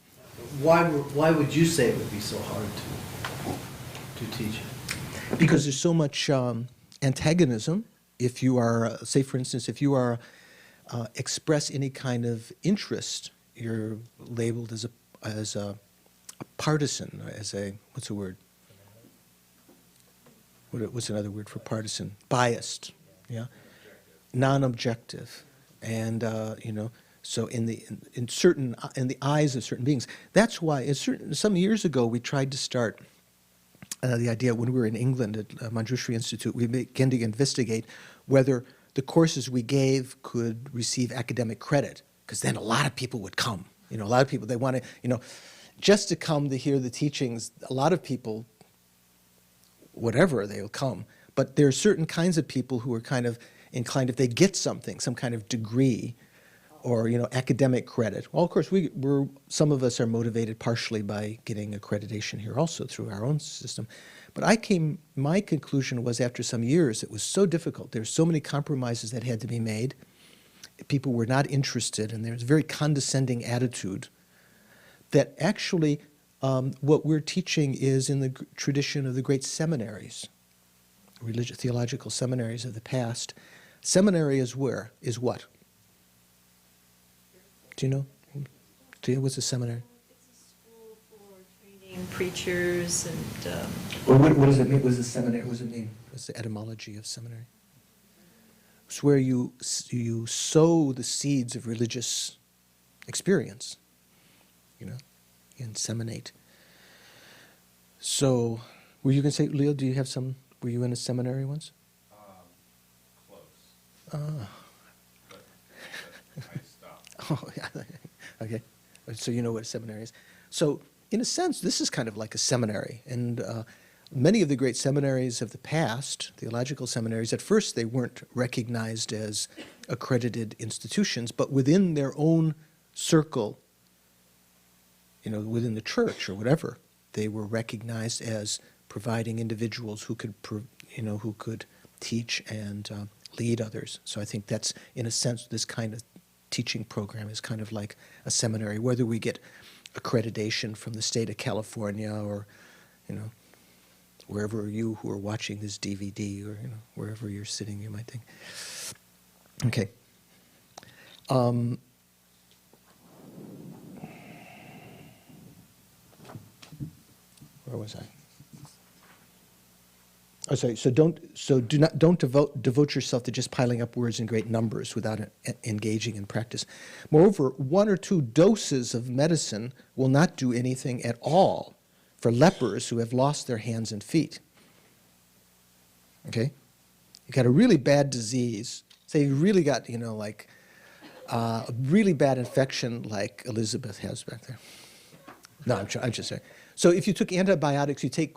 Why would you say it would be so hard to teach it? Because there's so much antagonism. If you are, say for instance, if you are express any kind of interest, you're labeled as a partisan, as a, what's the word? What's another word for partisan? Biased, yeah, non-objective, and so in the eyes of certain beings. That's why some years ago we tried to start. The idea when we were in England at Manjushri Institute, we began to investigate whether the courses we gave could receive academic credit, because then a lot of people would come. A lot of people, they want to, just to come to hear the teachings. A lot of people, whatever, they'll come. But there are certain kinds of people who are kind of inclined, if they get something, some kind of degree, or academic credit. Well, of course, some of us are motivated partially by getting accreditation here also through our own system. But my conclusion was after some years, it was so difficult. There's so many compromises that had to be made. People were not interested, and there was a very condescending attitude that actually what we're teaching is in the tradition of the great seminaries, religious theological seminaries of the past. Seminary is where? Is what? Do you know? What's a seminary? It's a school for training preachers and... Well, what does it mean? What does a seminary, what does it mean? What's the etymology of seminary? It's where you sow the seeds of religious experience, inseminate. So, were you going to say, Leo, do you have some, were you in a seminary once? Close. Ah. But I stopped. Oh, yeah. Okay. So you know what a seminary is. So, in a sense, this is kind of like a seminary. And many of the great seminaries of the past, theological seminaries, at first they weren't recognized as accredited institutions, but within their own circle, you know, within the church or whatever, they were recognized as providing individuals who could, who could teach and lead others. So I think that's, in a sense, this kind of teaching program is kind of like a seminary, whether we get accreditation from the state of California or, you know, wherever you who are watching this DVD or, you know, wherever you're sitting, you might think. Okay. Where was I? Oh, sorry. So don't devote yourself to just piling up words in great numbers without engaging in practice. Moreover, 1 or 2 doses of medicine will not do anything at all for lepers who have lost their hands and feet. Okay, you got a really bad disease. Say you really got, you know, like a really bad infection, like Elizabeth has back there. No, I'm just saying. So if you took antibiotics, you take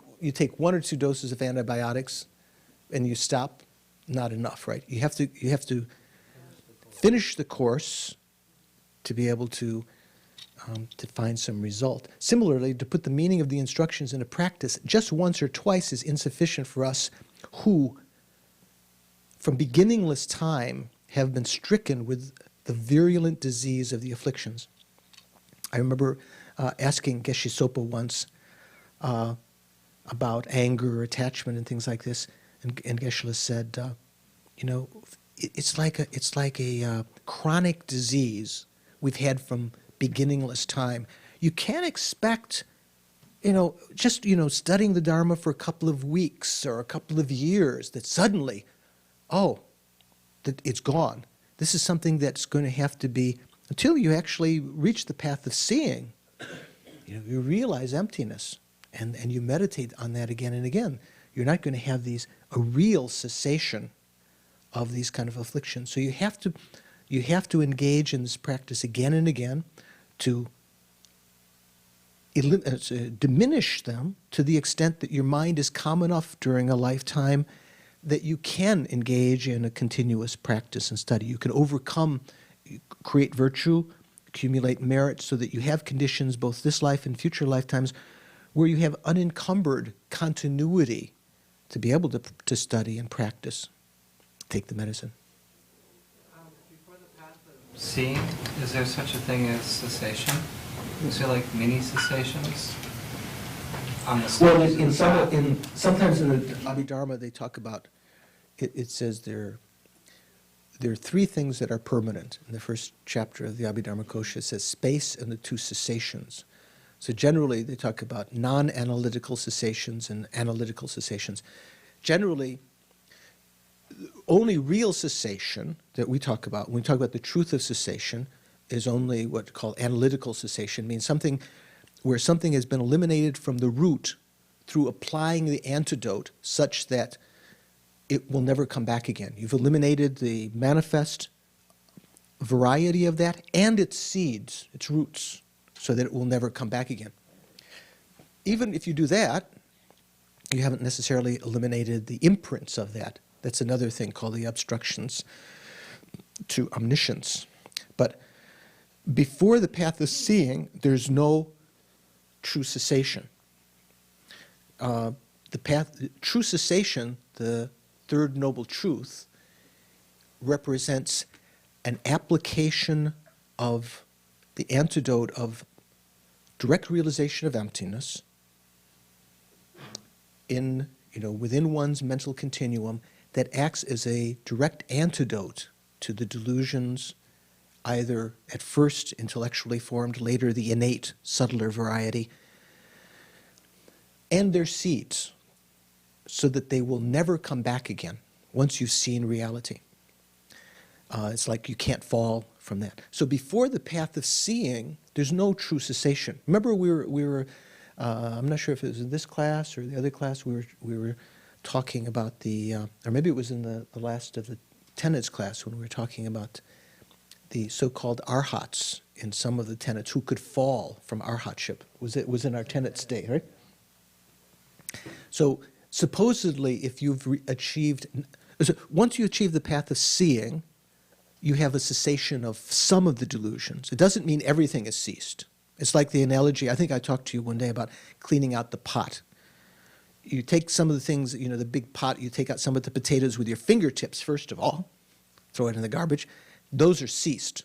1 or 2 doses of antibiotics, and you stop, not enough, right? You have to finish the course to be able to find some result. Similarly, to put the meaning of the instructions into practice just once or twice is insufficient for us who, from beginningless time, have been stricken with the virulent disease of the afflictions. I remember asking Geshe Sopa once about anger or attachment and things like this, and Geshe said, you know, it's like a chronic disease we've had from beginningless time. You can't expect, you know, just, you know, studying the Dharma for a couple of weeks or a couple of years that suddenly, oh, that it's gone. This is something that's going to have to be, until you actually reach the path of seeing, you know, you realize emptiness and you meditate on that again and again. You're not going to have a real cessation of these kind of afflictions. So you have to engage in this practice again and again to diminish them to the extent that your mind is calm enough during a lifetime that you can engage in a continuous practice and study. You can overcome, create virtue, accumulate merit so that you have conditions, both this life and future lifetimes, where you have unencumbered continuity to be able to study and practice. Take the medicine. Before the path of seeing, is there such a thing as cessation? Is there like mini cessations on the Well, sometimes in the Abhidharma they talk about, it says there are 3 things that are permanent. In the first chapter of the Abhidharma Kosha, it says space and the 2 cessations. So generally they talk about non-analytical cessations and analytical cessations. Generally, only real cessation that we talk about, when we talk about the truth of cessation, is only what's called analytical cessation, means something where something has been eliminated from the root through applying the antidote such that it will never come back again. You've eliminated the manifest variety of that and its seeds, its roots, so that it will never come back again. Even if you do that, you haven't necessarily eliminated the imprints of that. That's another thing called the obstructions to omniscience. But before the path of seeing, there's no true cessation. True cessation, the third noble truth, represents an application of the antidote of direct realization of emptiness within one's mental continuum that acts as a direct antidote to the delusions, either at first intellectually formed, later the innate, subtler variety, and their seeds, so that they will never come back again once you've seen reality. It's like you can't fall from that. So before the path of seeing, there's no true cessation. Remember we were I'm not sure if it was in this class or the other class, we were talking about the, or maybe it was in the last of the tenets class when we were talking about the so-called arhats in some of the tenets who could fall from arhatship. It was in our tenets day, right? So supposedly, if you've achieved, so once you achieve the path of seeing, you have a cessation of some of the delusions. It doesn't mean everything has ceased. It's like the analogy, I think I talked to you one day about cleaning out the pot. You take some of the things, you know, the big pot, you take out some of the potatoes with your fingertips, first of all, throw it in the garbage. Those are ceased.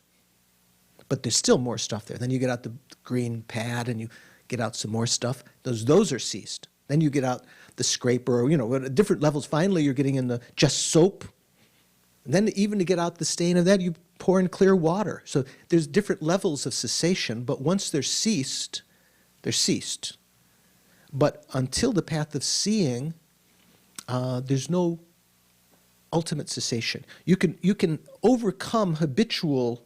But there's still more stuff there. Then you get out the green pad and you get out some more stuff. Those are ceased. Then you get out the scraper, or, you know, at different levels. Finally, you're getting in the just soap. And then even to get out the stain of that, you pour in clear water. So there's different levels of cessation, but once they're ceased, they're ceased. But until the path of seeing, there's no ultimate cessation. You can overcome habitual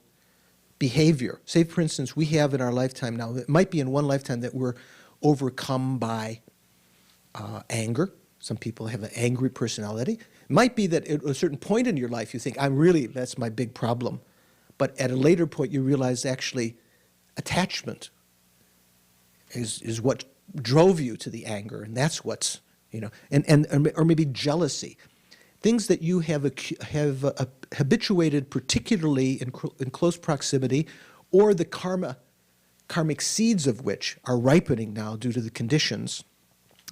behavior. Say, for instance, we have in our lifetime now, it might be in one lifetime that we're overcome by anger. Some people have an angry personality. It might be that at a certain point in your life you think, that's my big problem. But at a later point you realize actually attachment is what drove you to the anger, and that's what's, you know, or maybe jealousy. Things that you have habituated particularly in close proximity, or the karmic seeds of which are ripening now due to the conditions.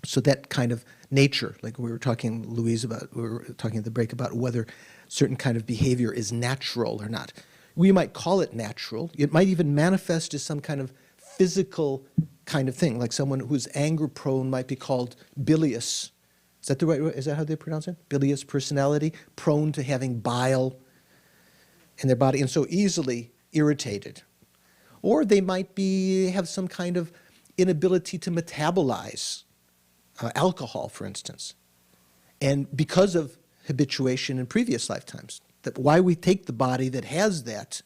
So that kind of nature, like we were talking, Louise, about, we were talking at the break about whether certain kind of behavior is natural or not. We might call it natural. It might even manifest as some kind of physical kind of thing, like someone who's anger prone might be called bilious. Is that the right? Is that how they pronounce it? Bilious personality, prone to having bile in their body and so easily irritated. Or they might have some kind of inability to metabolize alcohol, for instance. And because of habituation in previous lifetimes, that why we take the body that has that,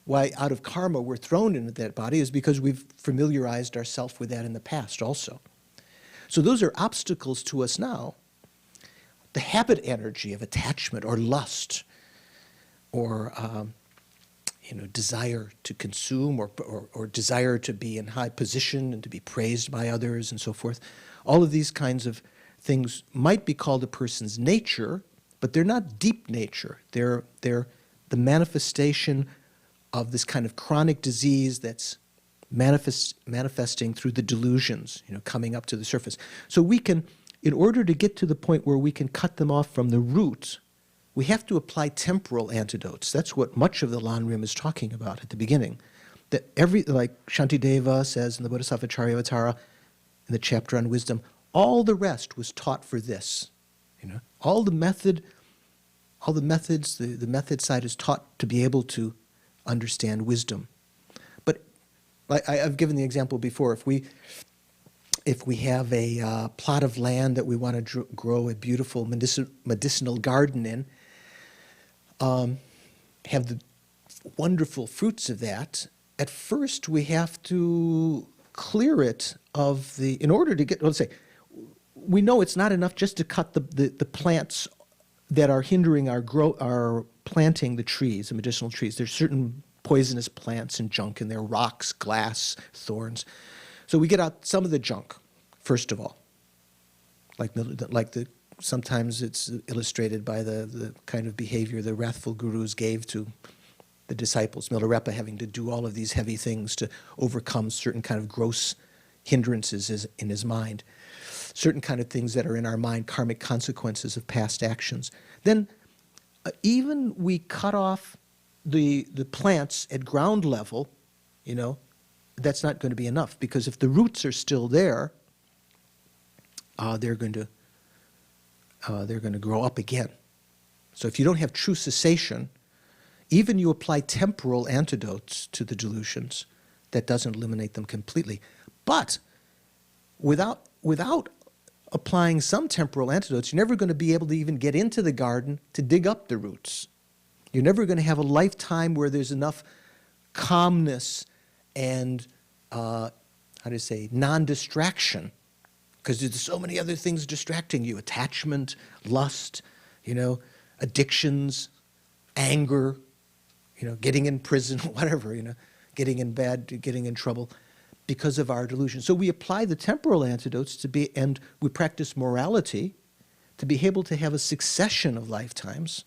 why out of karma we're thrown into that body is because we've familiarized ourselves with that in the past also. So those are obstacles to us now. The habit energy of attachment or lust or desire to consume or desire to be in high position and to be praised by others and so forth. All of these kinds of things might be called a person's nature, but they're not deep nature. They're the manifestation of this kind of chronic disease that's manifesting through the delusions, coming up to the surface. So we can, in order to get to the point where we can cut them off from the root, we have to apply temporal antidotes. That's what much of the Lam Rim is talking about at the beginning. That like Shantideva says in the Bodhisattva Charyavatara, in the chapter on wisdom, all the rest was taught for this. All the methods, the method side is taught to be able to understand wisdom. But I've given the example before. If we have a plot of land that we want to grow a beautiful medicinal garden in, have the wonderful fruits of that, at first we have to clear it of in order to get, let's say, we know it's not enough just to cut the plants that are hindering our planting the trees, the medicinal trees. There's certain poisonous plants and junk in there, rocks, glass, thorns. So we get out some of the junk, first of all. Sometimes it's illustrated by the kind of behavior the wrathful gurus gave to the disciples, Milarepa having to do all of these heavy things to overcome certain kind of gross hindrances in his mind, certain kind of things that are in our mind, karmic consequences of past actions. Then even we cut off the plants at ground level, that's not going to be enough, because if the roots are still there, they're going to grow up again. So if you don't have true cessation, even you apply temporal antidotes to the delusions, that doesn't eliminate them completely. But without applying some temporal antidotes, you're never going to be able to even get into the garden to dig up the roots. You're never going to have a lifetime where there's enough calmness and how to say, non-distraction, because there's so many other things distracting you: attachment, lust, addictions, anger, getting in prison, whatever, getting in bed, getting in trouble, because of our delusion. So we apply the temporal antidotes and we practice morality to be able to have a succession of lifetimes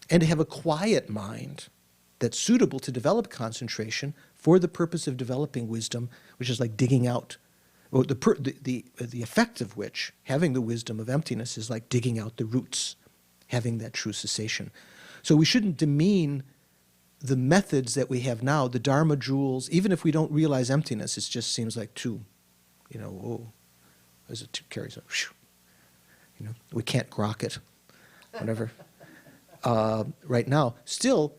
and to have a quiet mind that's suitable to develop concentration for the purpose of developing wisdom, which is like digging out, well, the effect of which, having the wisdom of emptiness, is like digging out the roots, having that true cessation. So we shouldn't demean the methods that we have now, the Dharma jewels. Even if we don't realize emptiness, it just seems like too, as it carries on, we can't grok it, whatever. Right now, still,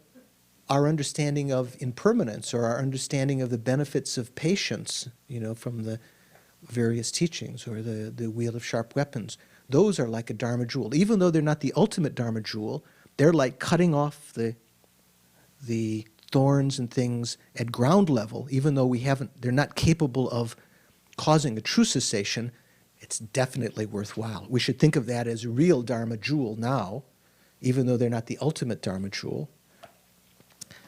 our understanding of impermanence, or our understanding of the benefits of patience, from the various teachings, or the wheel of sharp weapons, those are like a Dharma jewel. Even though they're not the ultimate Dharma jewel, they're like cutting off the thorns and things at ground level. Even though they're not capable of causing a true cessation, it's definitely worthwhile. We should think of that as a real Dharma jewel now, even though they're not the ultimate Dharma jewel,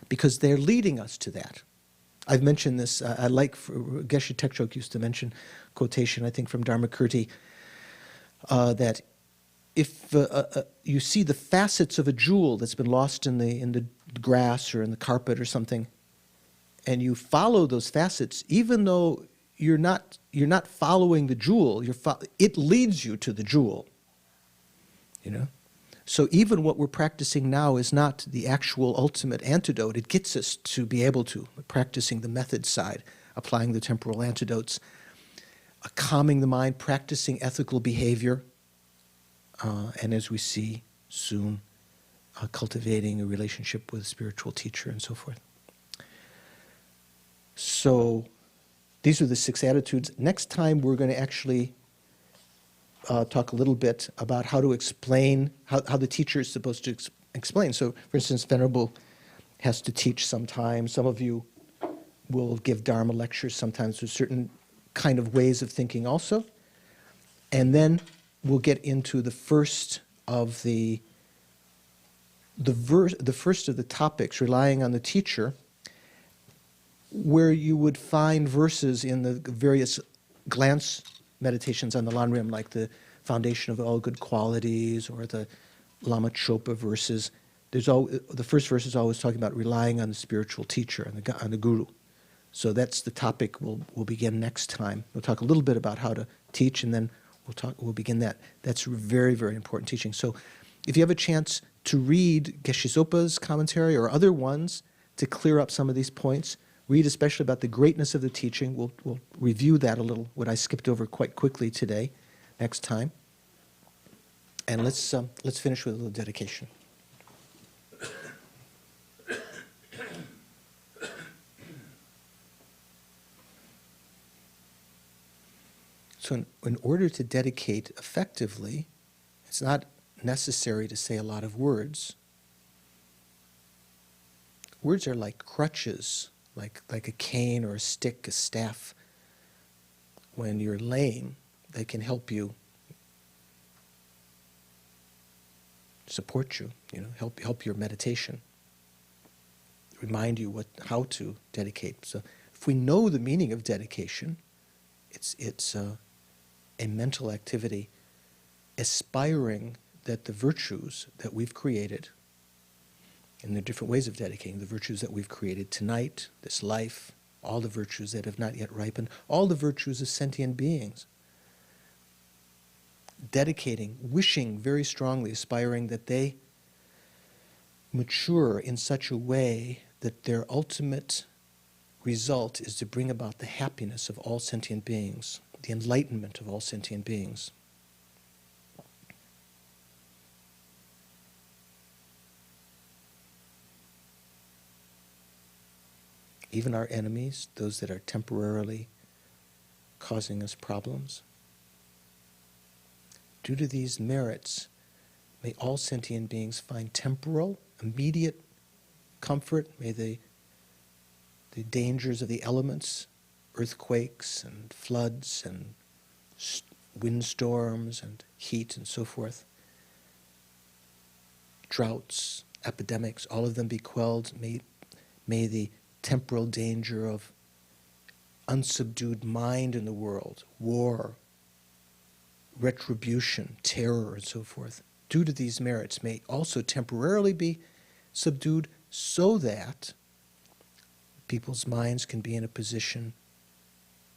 because they're leading us to that. I've mentioned this, Geshe Tekchok used to mention quotation, I think, from Dharmakirti, that if you see the facets of a jewel that's been lost in the grass or in the carpet or something, and you follow those facets, even though you're not following the jewel, it leads you to the jewel. So even what we're practicing now is not the actual ultimate antidote. It gets us to be able to, practicing the method side, applying the temporal antidotes, calming the mind, practicing ethical behavior, and as we see soon, cultivating a relationship with a spiritual teacher and so forth. So these are the 6 attitudes. Next time we're going to actually talk a little bit about how to explain, how the teacher is supposed to explain. So, for instance, Venerable has to teach sometimes. Some of you will give Dharma lectures sometimes with certain kind of ways of thinking also. And then we'll get into the first of the first of the topics, relying on the teacher, where you would find verses in the various glance meditations on the Lam Rim, like the foundation of all good qualities, or the Lama Chopa verses. The first verse is always talking about relying on the spiritual teacher, on the guru. So that's the topic we'll begin next time. We'll talk a little bit about how to teach, and then we'll begin that. That's very, very important teaching. So if you have a chance to read Geshe Sopa's commentary or other ones to clear up some of these points, read especially about the greatness of the teaching. We'll review that a little, what I skipped over quite quickly today, next time. And let's finish with a little dedication. So in order to dedicate effectively, it's not necessary to say a lot of words. Words are like crutches, like a cane or a stick, a staff. When you're lame, they can help you, support you, help your meditation, remind you how to dedicate. So if we know the meaning of dedication, it's a mental activity aspiring that the virtues that we've created, and the different ways of dedicating, the virtues that we've created tonight, this life, all the virtues that have not yet ripened, all the virtues of sentient beings, dedicating, wishing very strongly, aspiring that they mature in such a way that their ultimate result is to bring about the happiness of all sentient beings, the enlightenment of all sentient beings. Even our enemies, those that are temporarily causing us problems. Due to these merits, may all sentient beings find temporal, immediate comfort. May the dangers of the elements earthquakes and floods and windstorms and heat and so forth, droughts, epidemics, all of them be quelled. May the temporal danger of unsubdued mind in the world, war, retribution, terror, and so forth, due to these merits, may also temporarily be subdued so that people's minds can be in a position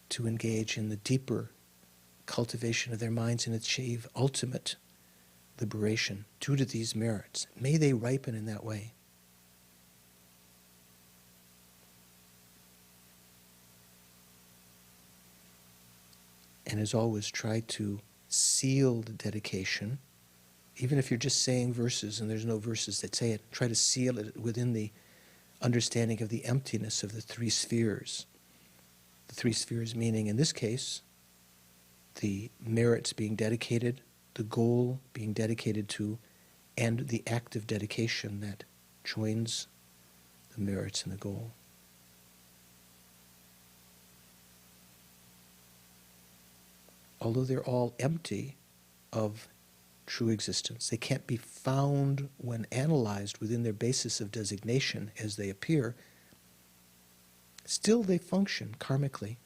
to engage in the deeper cultivation of their minds and achieve ultimate liberation due to these merits. May they ripen in that way. And as always, try to seal the dedication. Even if you're just saying verses and there's no verses that say it, try to seal it within the understanding of the emptiness of the three spheres. The three spheres meaning, in this case, the merits being dedicated, the goal being dedicated to, and the act of dedication that joins the merits and the goal. Although they're all empty of true existence, they can't be found when analyzed within their basis of designation as they appear, still they function karmically